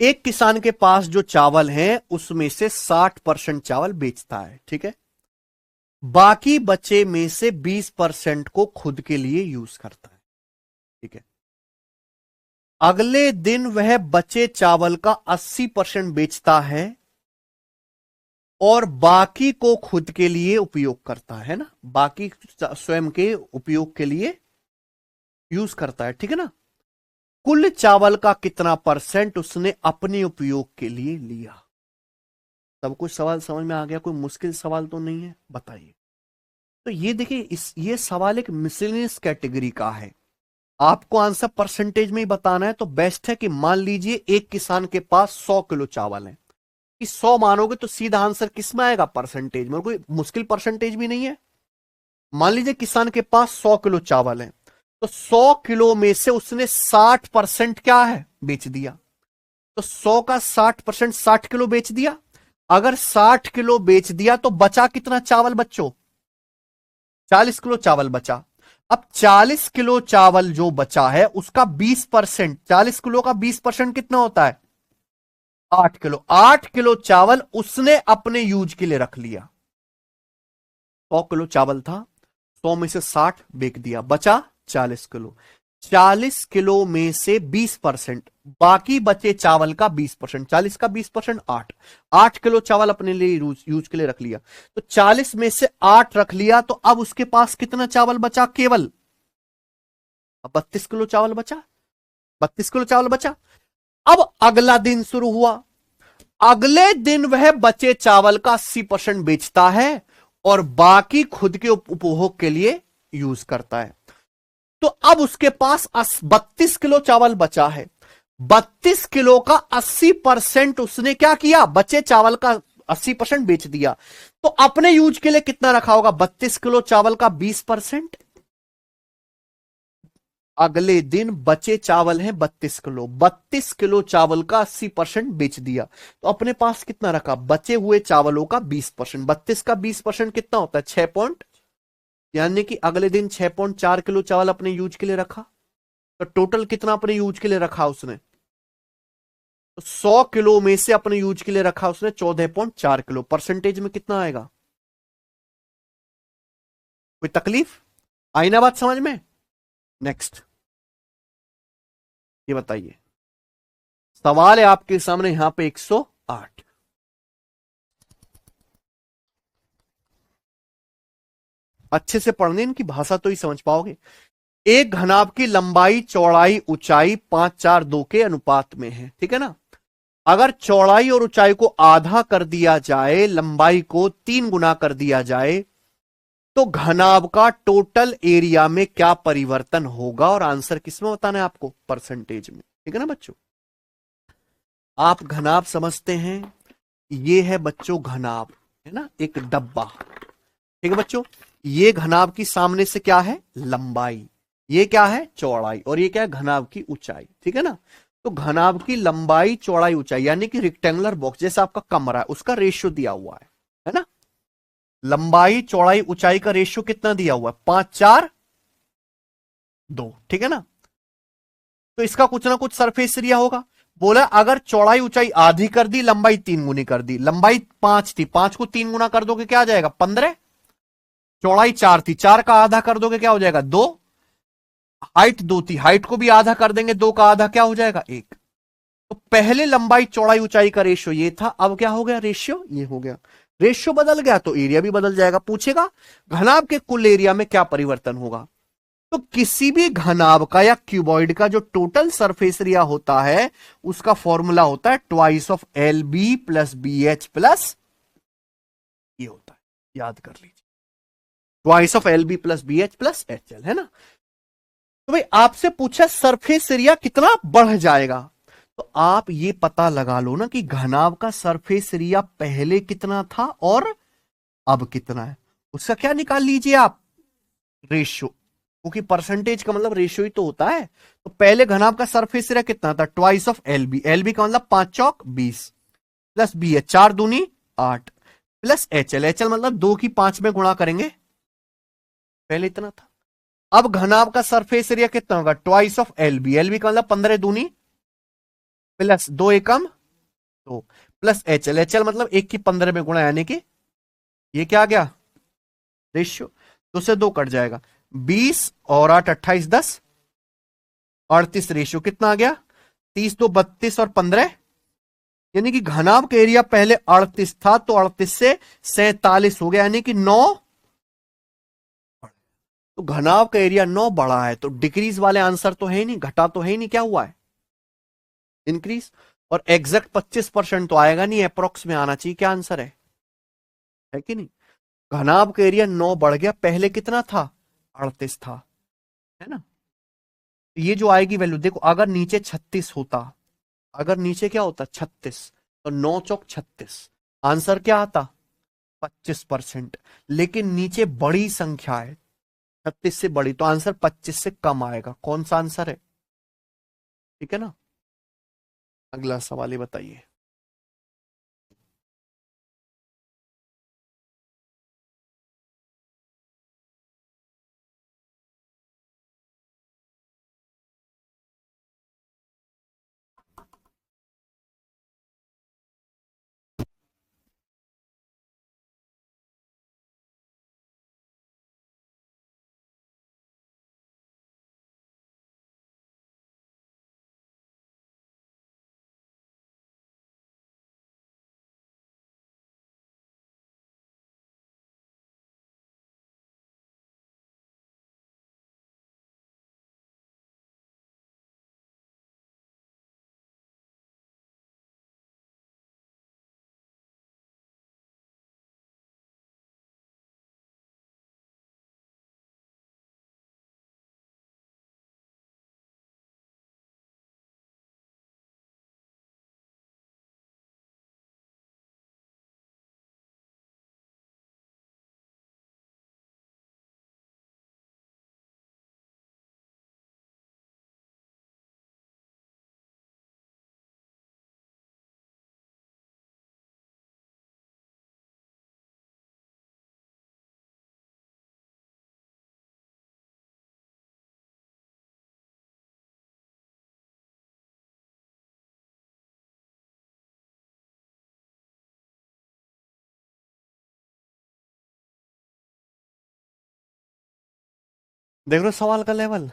A: एक किसान के पास जो चावल है उसमें से 60% चावल बेचता है, ठीक है, बाकी बचे में से 20% को खुद के लिए यूज करता है, ठीक है। अगले दिन वह बचे चावल का 80% बेचता है और बाकी को खुद के लिए उपयोग करता है ना, बाकी स्वयं के उपयोग के लिए यूज करता है, ठीक है ना। कुल चावल का कितना परसेंट उसने अपने उपयोग के लिए लिया। सब कुछ सवाल समझ में आ गया, कोई मुश्किल सवाल तो नहीं है, बताइए। तो ये देखिए ये सवाल एक मिसलेनियस कैटेगरी का है, आपको आंसर परसेंटेज में ही बताना है। तो बेस्ट है कि मान लीजिए एक किसान के पास 100 किलो चावल है, कि 100 मानोगे तो सीधा आंसर किस में आएगा, परसेंटेज में, कोई मुश्किल परसेंटेज भी नहीं है। मान लीजिए किसान के पास 100 किलो चावल है, तो 100 किलो में से उसने 60% क्या है, बेच दिया। तो 100 का 60%, 60 किलो बेच दिया। अगर 60 किलो बेच दिया तो बचा कितना चावल बच्चों, 40 किलो चावल बचा। अब 40 किलो चावल जो बचा है उसका 20%, 40 किलो का 20% कितना होता है, 8 किलो। 8 किलो चावल उसने अपने यूज के लिए रख लिया। 100 किलो चावल था, 100 में से 60 बेच दिया, बचा 40 किलो। 40 किलो में से 20%, बाकी बचे चावल का 20%, 40 का 20% 8, 8 किलो चावल अपने लिए यूज के लिए रख लिया। तो 40 में से 8 रख लिया, तो अब उसके पास कितना चावल बचा, केवल 32 किलो चावल बचा, 32 किलो चावल बचा। अब अगला दिन शुरू हुआ, अगले दिन वह बचे चावल का 80% बेचता है और बाकी खुद के उपभोग के लिए यूज करता है। तो अब उसके पास 32 किलो चावल बचा है, 32 किलो का 80% उसने क्या किया, बचे चावल का 80% बेच दिया। तो अपने यूज के लिए कितना रखा होगा, 32 किलो चावल का 20%। अगले दिन बचे चावल हैं 32 किलो, 32 किलो चावल का 80% बेच दिया। तो अपने पास कितना रखा, बचे हुए चावलों का 20%, 32 का 20% कितना होता है, 6 पॉइंट, यानी कि अगले दिन 6.4 किलो चावल अपने यूज के लिए रखा। तो टोटल कितना अपने यूज के लिए रखा उसने, तो 100 किलो में से अपने यूज के लिए रखा उसने 14.4 किलो। परसेंटेज में कितना आएगा, कोई तकलीफ आई ना बात समझ में। नेक्स्ट ये बताइए, सवाल है आपके सामने यहां पे 108। अच्छे से पढ़ने, इनकी भाषा तो ही समझ पाओगे। एक घनाभ की लंबाई चौड़ाई ऊंचाई 5:4:2 के अनुपात में है, ठीक है ना। अगर चौड़ाई और ऊंचाई को आधा कर दिया जाए, लंबाई को 3 गुना कर दिया जाए, तो घनाभ का टोटल एरिया में क्या परिवर्तन होगा, और आंसर किसमें बताना है आपको, परसेंटेज में, ठीक है ना बच्चों। आप घनाभ समझते हैं, ये है बच्चों घनाभ, है ना, एक डब्बा, ठीक है बच्चों। ये घनाभ की सामने से क्या है, लंबाई, ये क्या है, चौड़ाई, और ये क्या है, घनाभ की ऊंचाई, ठीक है ना। तो घनाभ की लंबाई चौड़ाई ऊंचाई, यानी कि रेक्टेंगुलर बॉक्स जैसा आपका कमरा है, उसका रेशियो दिया हुआ है ना। लंबाई चौड़ाई ऊंचाई का रेशियो कितना दिया हुआ है, 5:4:2, ठीक है ना। तो इसका कुछ ना कुछ सरफेस एरिया होगा। बोला अगर चौड़ाई ऊंचाई आधी कर दी, लंबाई 3 गुनी कर दी, लंबाई 5 थी, 5 को 3 गुना कर दोगे क्या आ जाएगा, 15। चौड़ाई 4 थी, 4 का आधा कर दोगे क्या हो जाएगा, 2। हाइट 2 थी, हाइट को भी आधा कर देंगे, 2 का आधा क्या हो जाएगा, 1। तो पहले लंबाई चौड़ाई ऊंचाई का रेशियो ये था, अब क्या हो गया, रेशियो ये हो गया। रेशियो बदल गया तो एरिया भी बदल जाएगा। पूछेगा घनाभ के कुल एरिया में क्या परिवर्तन होगा। तो किसी भी घनाभ का या क्यूबॉइड का जो टोटल सरफेस एरिया होता है, उसका फॉर्मूला होता है twice of L B plus B H plus, ये होता है, याद कर लीजिए, twice of L B plus B H plus H L, है ना। तो भाई आपसे पूछा सरफेस एरिया कितना बढ़ जाएगा, तो आप ये पता लगा लो ना कि घनाभ का सरफेस एरिया पहले कितना था और अब कितना है, उसका क्या निकाल लीजिए आप, रेशियो, क्योंकि परसेंटेज का मतलब रेशियो ही तो होता है। तो पहले घनाभ का सरफेस एरिया कितना था, twice of L B, L B का मतलब 5×4=20 plus B H 4×2=8 plus H L, H L मतलब 2 की 5 में गुणा करेंगे, पहले इतना था। अब घनाभ का सरफेस एरिया कितना होगा, twice of L B, L B का मतलब 15×2 plus 2×1=2 plus H L, H L मतलब 1 की 15 में गुणा, यानी कि ये क्या आ गया, रेशियो। 2 से 2 कट जाएगा, 20 और 8 28 10 38, रेशियो कितना आ गया, 30 2 32 और 15, यानी कि घनाभ का एरिया पहले 38 था, तो 38 से 47 हो गया, यानी कि 9। तो घनाभ का एरिया 9 बढ़ा है, तो डिक्रीज वाले आंसर तो है ही नहीं, घटा तो है ही नहीं, क्या हुआ है, इंक्रीज। और एग्जैक्ट 25% तो आएगा नहीं, अप्रोक्स में आना चाहिए, क्या आंसर है कि नहीं। घनाभ का एरिया 9 बढ़ गया, पहले कितना था, 38 था, है ना। ये जो आएगी वैल्यू देखो, अगर नीचे 36 होता, अगर नीचे क्या होता 36, तो 9×4=36, आंसर क्या आता, 25%। लेकिन नीचे बड़ी संख्या है, 36 से बड़ी, तो आंसर 25 से कम आएगा। कौन सा आंसर है, ठीक है ना। अगला सवाल ये बताइए। देख लो सवाल का लेवल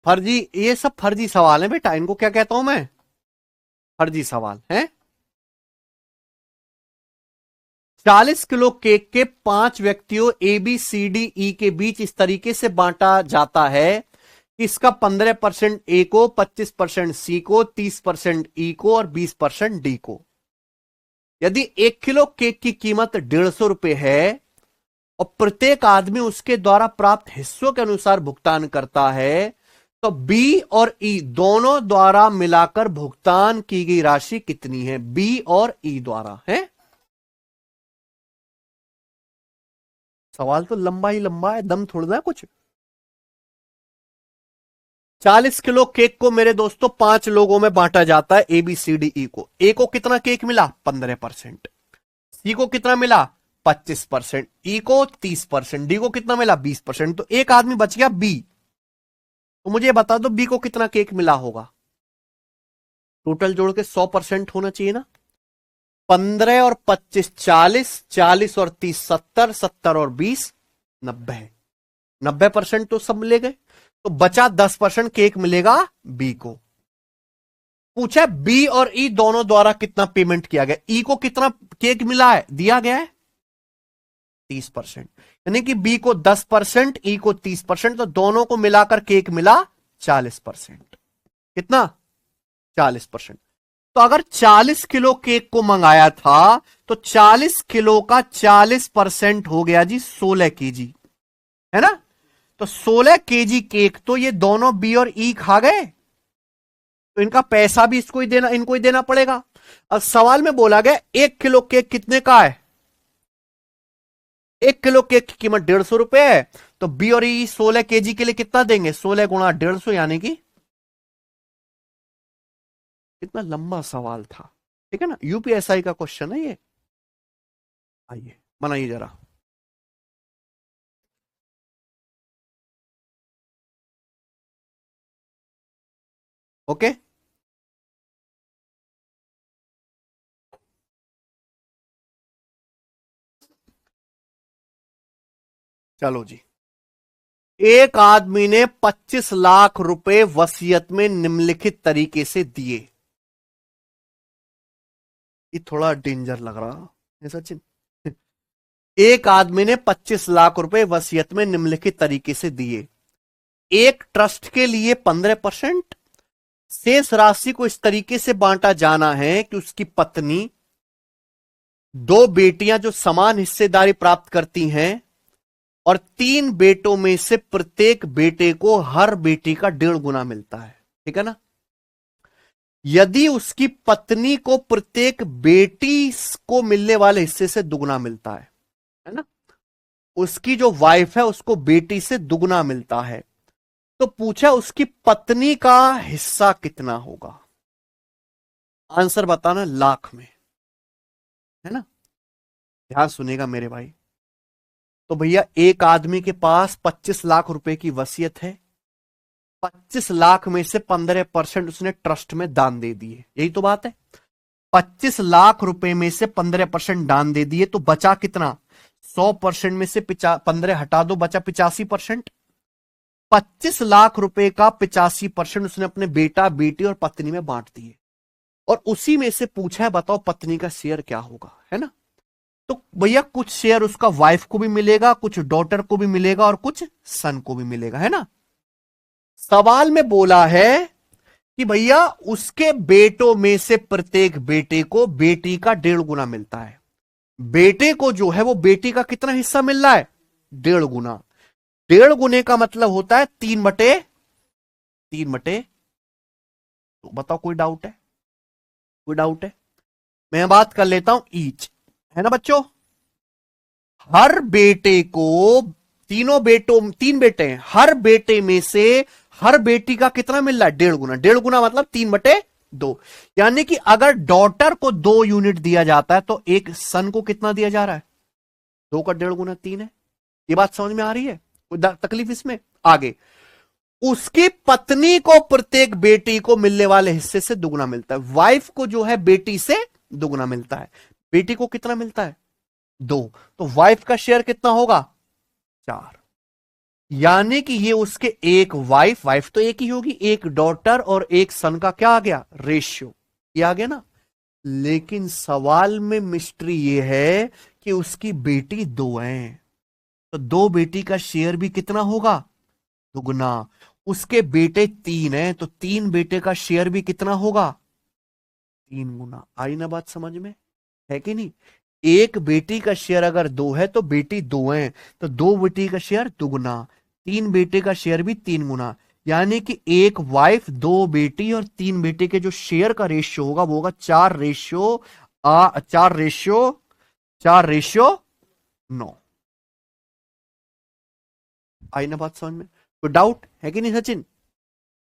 A: फर्जी, ये सब फर्जी सवाल है बेटा, इनको क्या कहता हूं मैं, फर्जी सवाल है। 40 किलो केक के 5 व्यक्तियों A B C D E के बीच इस तरीके से बांटा जाता है, इसका 15% ए को, 25% सी को, 30% ई को और 20% डी को। यदि 1 किलो केक की कीमत 150 रुपए है और प्रत्येक आदमी उसके द्वारा प्राप्त हिस्सों के अनुसार भुगतान करता है, तो बी और ई दोनों द्वारा मिलाकर भुगतान की गई राशि कितनी है? बी और ई द्वारा है। सवाल तो लंबा ही लंबा है, दम थोड़ा है कुछ। 40 किलो केक को मेरे दोस्तों 5 लोगों में बांटा जाता है, A B C D E को। ए को कितना केक मिला? 15%। सी को कितना मिला? 25%। ई को 30%। डी को कितना मिला? 20%। तो एक आदमी बच गया बी। तो मुझे बता दो बी को कितना केक मिला होगा? टोटल जोड़ के 100% होना चाहिए ना। 15 और 25 40, 40 और 30 70, 70 और 20 90। 90% तो सब ले गए, तो बचा 10% केक मिलेगा बी को। पूछा बी और ई दोनों द्वारा कितना पेमेंट किया गया। ई को कितना केक मिला है? दिया गया है 30%, यानी कि बी को 10%, ई को 30%, तो दोनों को मिलाकर केक मिला 40%। कितना? 40%। तो अगर 40 किलो केक को मंगाया था तो 40 किलो का 40% हो गया जी 16 केजी, है ना। तो 16 केजी केक तो ये दोनों बी और ई खा गए, तो इनका पैसा भी इसको ही देना, इनको ही देना पड़ेगा। अब सवाल में बोला गया 1 किलो केक कितने का है? 1 किलो केक की कीमत 150 रुपए है, तो बी और ई 16 केजी के लिए कितना देंगे? 16 गुणा 150, यानी कि कितना लंबा सवाल था, ठीक है ना। यूपीएसआई का क्वेश्चन है ये। आइए बनाइए जरा। ओके, चलो जी। एक आदमी ने 25 लाख रुपए वसीयत में निम्नलिखित तरीके से दिए। ये थोड़ा डेंजर लग रहा है सचिन। एक आदमी ने 25 लाख रुपए वसीयत में निम्नलिखित तरीके से दिए। एक ट्रस्ट के लिए 15%, शेष राशि को इस तरीके से बांटा जाना है कि उसकी पत्नी, 2 बेटियां जो समान हिस्सेदारी प्राप्त करती हैं और 3 बेटों में से प्रत्येक बेटे को हर बेटी का 1.5 गुना मिलता है, ठीक है ना। यदि उसकी पत्नी को प्रत्येक बेटी को मिलने वाले हिस्से से दुगना मिलता है ना, उसकी जो वाइफ है उसको बेटी से दुगना मिलता है, तो पूछा उसकी पत्नी का हिस्सा कितना होगा। आंसर बताना लाख में, है ना। ध्यान सुनेगा मेरे भाई। तो भैया एक आदमी के पास 25 लाख रुपए की वसीयत है, 25 लाख में से 15% उसने ट्रस्ट में दान दे दिए, यही तो बात है। 25 लाख रुपए में से 15% दान दे दिए, तो बचा कितना? 100% में से 15 हटा दो, बचा 85%। 25 लाख रुपए का 85% उसने अपने बेटा, बेटी और पत्नी में बांट दिए, और उसी में से पूछा है बताओ पत्नी का शेयर क्या होगा, है ना। तो भैया कुछ शेयर उसका वाइफ को भी मिलेगा, कुछ डॉटर को भी मिलेगा और कुछ सन को भी मिलेगा, है ना। सवाल में बोला है कि भैया उसके बेटों में से प्रत्येक बेटे को बेटी का 1.5 गुना मिलता है। बेटे को जो है वो बेटी का कितना हिस्सा मिल रहा है? 1.5 गुना। 1.5 गुने का मतलब होता है 3/3। तो बताओ कोई डाउट है? कोई डाउट है? मैं बात कर लेता हूं ईच, है ना बच्चों। हर बेटे को, तीन बेटे हैं, हर बेटे में से हर बेटी का कितना मिल रहा है? 1.5 गुना। 1.5 गुना मतलब 3/2, यानी कि अगर डॉटर को 2 यूनिट दिया जाता है तो एक सन को कितना दिया जा रहा है? 2 का 1.5 गुना 3 है। ये बात समझ में आ रही है? कोई तकलीफ इसमें? आगे, उसकी पत्नी को प्रत्येक बेटी को मिलने वाले हिस्से से दुगना मिलता है। वाइफ को जो है बेटी से दुगना मिलता है। बेटी को कितना मिलता है? 2। तो वाइफ का शेयर कितना होगा? 4। यानी कि ये उसके एक वाइफ तो एक ही होगी, एक डॉटर और एक सन का क्या आ गया? रेशियो। ये आ गया ना। लेकिन सवाल में मिस्ट्री ये है कि उसकी बेटी 2 है, तो 2 बेटी का शेयर भी कितना होगा? दुगना। उसके बेटे 3 हैं, तो 3 बेटे का शेयर भी कितना होगा? 3 गुना। आई ना बात समझ में? है कि नहीं? एक बेटी का शेयर अगर 2 है तो बेटी 2 है, तो 2 बेटी का शेयर दुगना, 3 बेटे का शेयर भी 3 गुना। यानी कि एक वाइफ, 2 बेटी और 3 बेटे के जो शेयर का रेशियो होगा वो होगा 4:9। आई ना बात समझ में? तो डाउट है कि नहीं सचिन?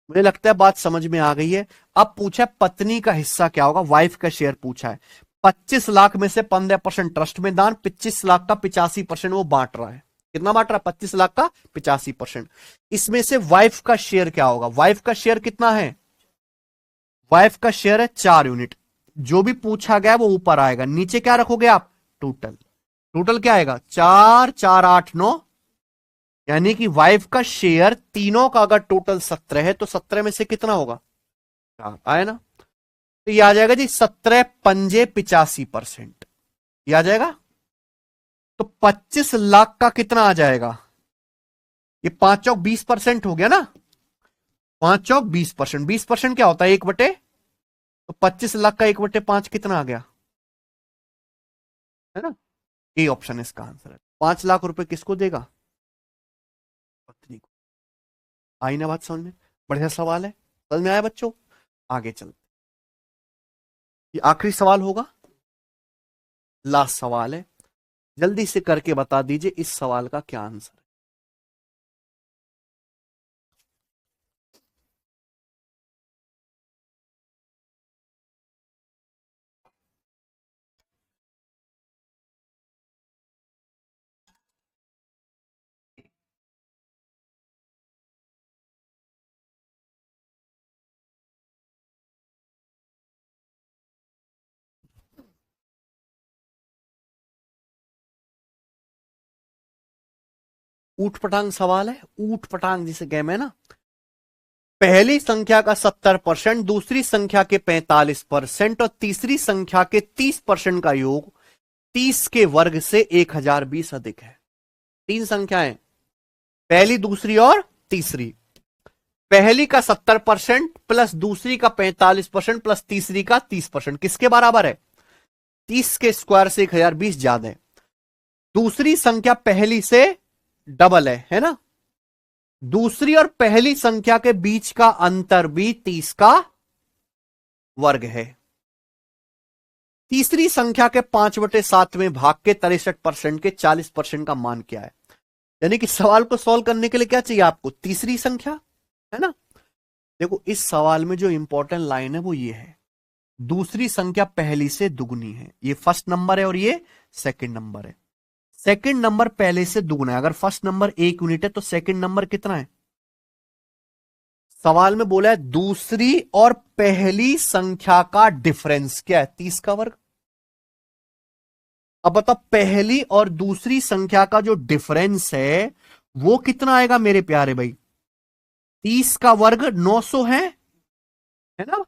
A: मुझे लगता है बात समझ में आ गई है। अब पूछा है पत्नी का हिस्सा क्या होगा, वाइफ का शेयर पूछा है। 25 लाख में से 15% ट्रस्ट में दान, 25 लाख का 85% वो बांट रहा है। कितना बांट रहा है? 25 लाख का 85%। इसमें से वाइफ का शेयर क्या होगा? वाइफ का शेयर कितना है? वाइफ का शेयर है 4 यूनिट। जो भी पूछा गया वो ऊपर आएगा, नीचे क्या रखोगे आप? टोटल। टोटल क्या आएगा? 4 4 8 9, यानी कि वाइफ का शेयर तीनों का अगर टोटल 17 है तो 17 में से कितना होगा? 4 आया ना? तो ये आ जाएगा जी 17 पंजे 85%। ये आ जाएगा। तो 25 लाख का कितना आ जाएगा? ये 5 चौक 20% हो गया ना? 5 चौक 20%, 20% क्या होता है? 1/, तो 25 लाख का 1/5 कितना आ गया? है ना? ये ऑप्शन इसका आंसर है। 5 लाख रुपए किसको देगा? पत्नी को। आई ना बात समझ में? बढ़िया सवाल है, समझ में आया बच्चों? आगे चलते, ये आखिरी सवाल होगा, लास्ट सवाल है। जल्दी से करके बता दीजिए इस सवाल का क्या आंसर है। ऊट पटांग सवाल है, ऊट पटांग जिसे कहते हैं ना। पहली संख्या का 70%, दूसरी संख्या के 45% और तीसरी संख्या के 30% का योग 30 के वर्ग से 1020 अधिक है। 3 संख्याएं, पहली, दूसरी और तीसरी। पहली का 70% प्लस दूसरी का 45% प्लस तीसरी का 30% किसके बराबर है? 30 के स्क्वायर से 1020 ज्यादा है। दूसरी संख्या पहली से डबल है ना? दूसरी और पहली संख्या के बीच का अंतर भी 30 का वर्ग है। तीसरी संख्या के 5/7 में भाग के 63% के 40% का मान क्या है? यानी कि सवाल को सॉल्व करने के लिए क्या चाहिए आपको? तीसरी संख्या, है ना? देखो इस सवाल में जो इंपॉर्टेंट लाइन है वो ये है, दूसरी संख्या पहली से दुगनी है। ये फर्स्ट नंबर है और ये सेकंड नंबर है। सेकंड नंबर पहले से दुगना है। अगर फर्स्ट नंबर 1 यूनिट है तो सेकंड नंबर कितना है? सवाल में बोला है दूसरी और पहली संख्या का डिफरेंस क्या है? 30 का वर्ग। अब बताओ पहली और दूसरी संख्या का जो डिफरेंस है वो कितना आएगा मेरे प्यारे भाई? 30 का वर्ग 900 है ना?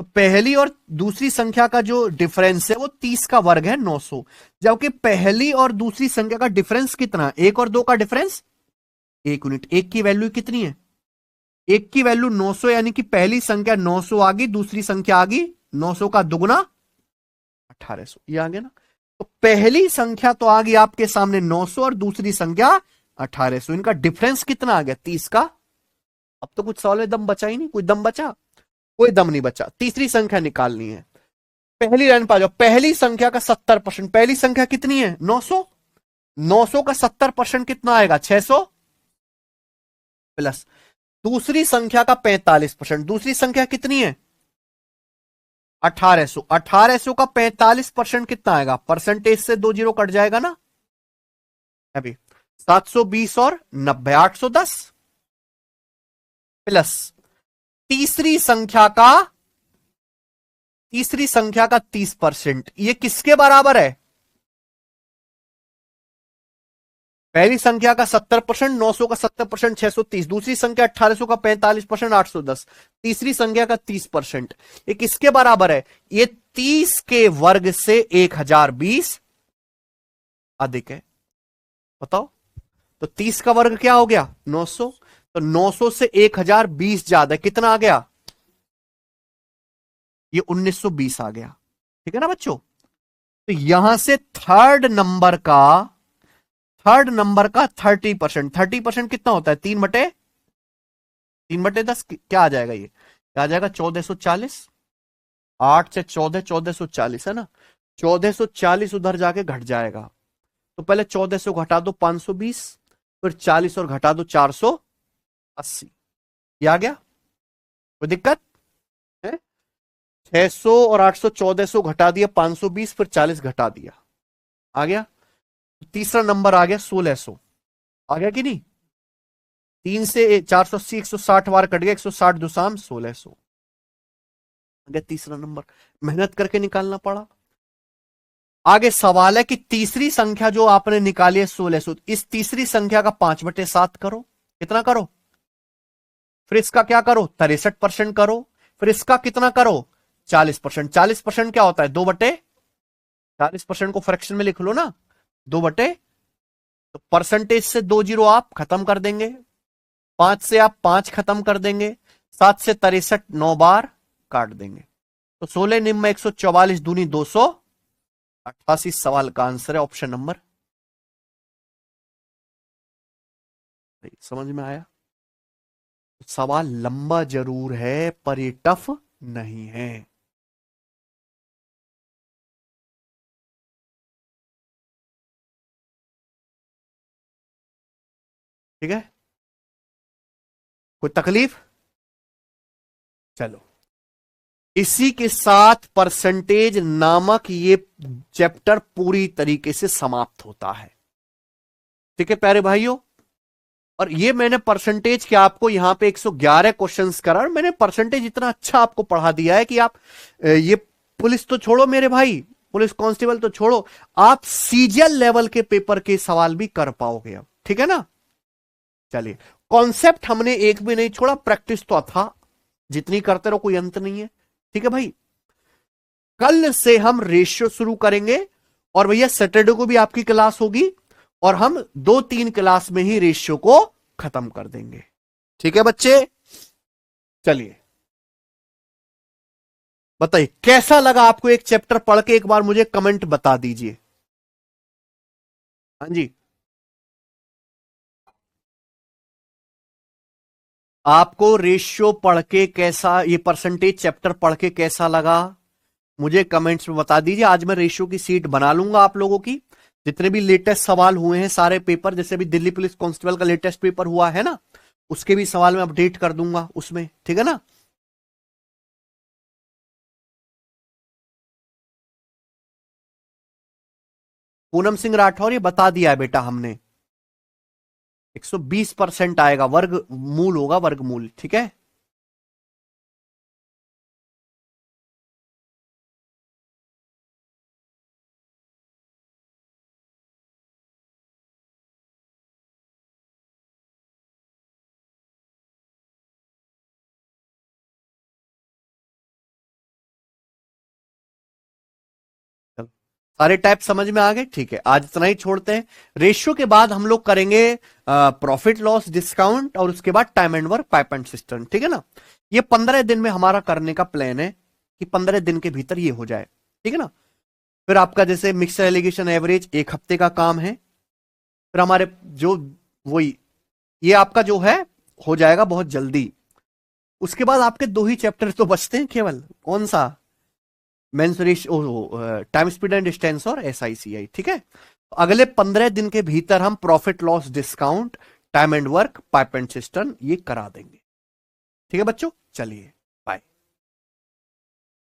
A: तो पहली और दूसरी संख्या का जो डिफरेंस है वो 30 का वर्ग है 900। जबकि पहली और दूसरी संख्या का डिफरेंस कितना? 1 और 2 का डिफरेंस 1 यूनिट। 1 की वैल्यू कितनी है? 1 की वैल्यू 900, यानी कि पहली संख्या 900 आ गई, दूसरी संख्या आ गई 900 का दुगना 1800। ये आ गया ना? तो पहली संख्या तो आ गई आपके सामने 900 और दूसरी संख्या 1800। इनका डिफरेंस कितना आ गया? 30 का। अब तो कुछ सवाल में दम बचा ही नहीं। कोई दम बचा? कोई दम नहीं बचा। तीसरी संख्या निकालनी है। पहली लाइन पा जाओ। पहली संख्या का 70%, पहली संख्या कितनी है? 900। 900 का 70% कितना आएगा? 600 प्लस दूसरी संख्या का 45%। दूसरी संख्या कितनी है? 1800। 1800 का 45% कितना आएगा? परसेंटेज से 2 जीरो कट जाएगा ना अभी। 720 और 90, 810 प्लस तीसरी संख्या का 30%। ये किसके बराबर है? पहली संख्या का 70%, 900 का 70%, 630। दूसरी संख्या 1800 का 45%, 810। तीसरी संख्या का 30%। ये किसके बराबर है? ये 30 के वर्ग से 1020 अधिक है। बताओ, तो 30 का वर्ग क्या हो गया? 900। तो 900 से 1020 ज्यादा है, कितना आ गया? ये 1920 आ गया। ठीक है ना बच्चों? तो यहां से थर्ड नंबर का 30%, 30% कितना होता है? 3/10 क्या आ जाएगा? ये क्या आ जाएगा? 1440। 8 से 14, 1440 है ना? 1440 उधर जाके घट जाएगा। तो पहले 14 से घटा दो 520, फिर 40 और घटा दो 480। ये आ गया? कोई दिक्कत है? 600 और 800, 1400 घटा दिया, 520 फिर 40 घटा दिया, आ गया। तीसरा नंबर आ गया 1600। आ गया कि नहीं? 3 से 480, 160 बार कट गया, 160 दुसाम 1600 आ गया तीसरा नंबर। मेहनत करके निकालना पड़ा। आगे सवाल है कि तीसरी संख्या जो आपने निकाली है 1600, इस तीसरी संख्या का 5/7 करो। कितना करो? फिर इसका क्या करो? 63% करो। फिर इसका कितना करो? 40%। 40% क्या होता है? 2/40% को फ्रैक्शन में लिख लो ना, 2/, तो परसेंटेज से 2 जीरो आप खत्म कर देंगे, 5 से आप 5 खत्म कर देंगे, 7 से 63 9 बार काट देंगे। तो 16 निम्न 144 दूनी 288। सवाल का आंसर है ऑप्शन नंबर। समझ में आया? सवाल लंबा जरूर है पर ये टफ नहीं है। ठीक है? कोई तकलीफ? चलो, इसी के साथ परसेंटेज नामक ये चैप्टर पूरी तरीके से समाप्त होता है। ठीक है प्यारे भाइयों? और ये मैंने परसेंटेज के आपको यहां पे 111 क्वेश्चंस करा, और मैंने परसेंटेज इतना अच्छा आपको पढ़ा दिया है कि आप ये पुलिस तो छोड़ो मेरे भाई, पुलिस कांस्टेबल तो छोड़ो, आप सीजीएल लेवल के पेपर के सवाल भी कर पाओगे अब। ठीक है ना? चलिए, कॉन्सेप्ट हमने एक भी नहीं छोड़ा, प्रैक्टिस तो था, जितनी करते रहो कोई अंत नहीं है। ठीक है भाई? कल से हम रेशियो शुरू करेंगे, और भैया सैटरडे को भी आपकी क्लास होगी, और हम 2-3 क्लास में ही रेशियो को खत्म कर देंगे। ठीक है बच्चे? चलिए, बताइए कैसा लगा आपको एक चैप्टर पढ़ के, एक बार मुझे कमेंट बता दीजिए। हाँ जी, आपको रेशियो पढ़ के कैसा, ये परसेंटेज चैप्टर पढ़ के कैसा लगा, मुझे कमेंट्स में बता दीजिए। आज मैं रेशियो की सीट बना लूंगा आप लोगों की, जितने भी लेटेस्ट सवाल हुए हैं सारे पेपर, जैसे भी दिल्ली पुलिस कांस्टेबल का लेटेस्ट पेपर हुआ है ना, उसके भी सवाल मैं अपडेट कर दूंगा उसमें। ठीक है ना? पूनम सिंह राठौर, ये बता दिया है बेटा हमने, 120% आएगा, वर्ग मूल होगा, वर्गमूल। ठीक है? चलो, सारे टाइप समझ में आ गए? ठीक है, आज इतना ही छोड़ते हैं। रेशियो के बाद हम लोग करेंगे प्रॉफिट लॉस डिस्काउंट, और उसके बाद time and work pipe and system. ठीक है ना? ये 15 दिन में हमारा करने का प्लान है, कि 15 दिन के भीतर ये हो जाए। ठीक है ना? फिर आपका जैसे मिक्सर एलिगेशन एवरेज 1 हफ्ते का काम है। फिर हमारे जो वही, ये आपका जो है हो जाएगा बहुत जल्दी। उसके बाद आपके 2 ही चैप्टर तो बचते हैं केवल, कौन सा? Mensuration, time speed and distance, और SICI। ठीक है? अगले 15 दिन के भीतर हम profit loss discount, time and work, pipe and system ये करा देंगे। ठीक है बच्चों? चलिए।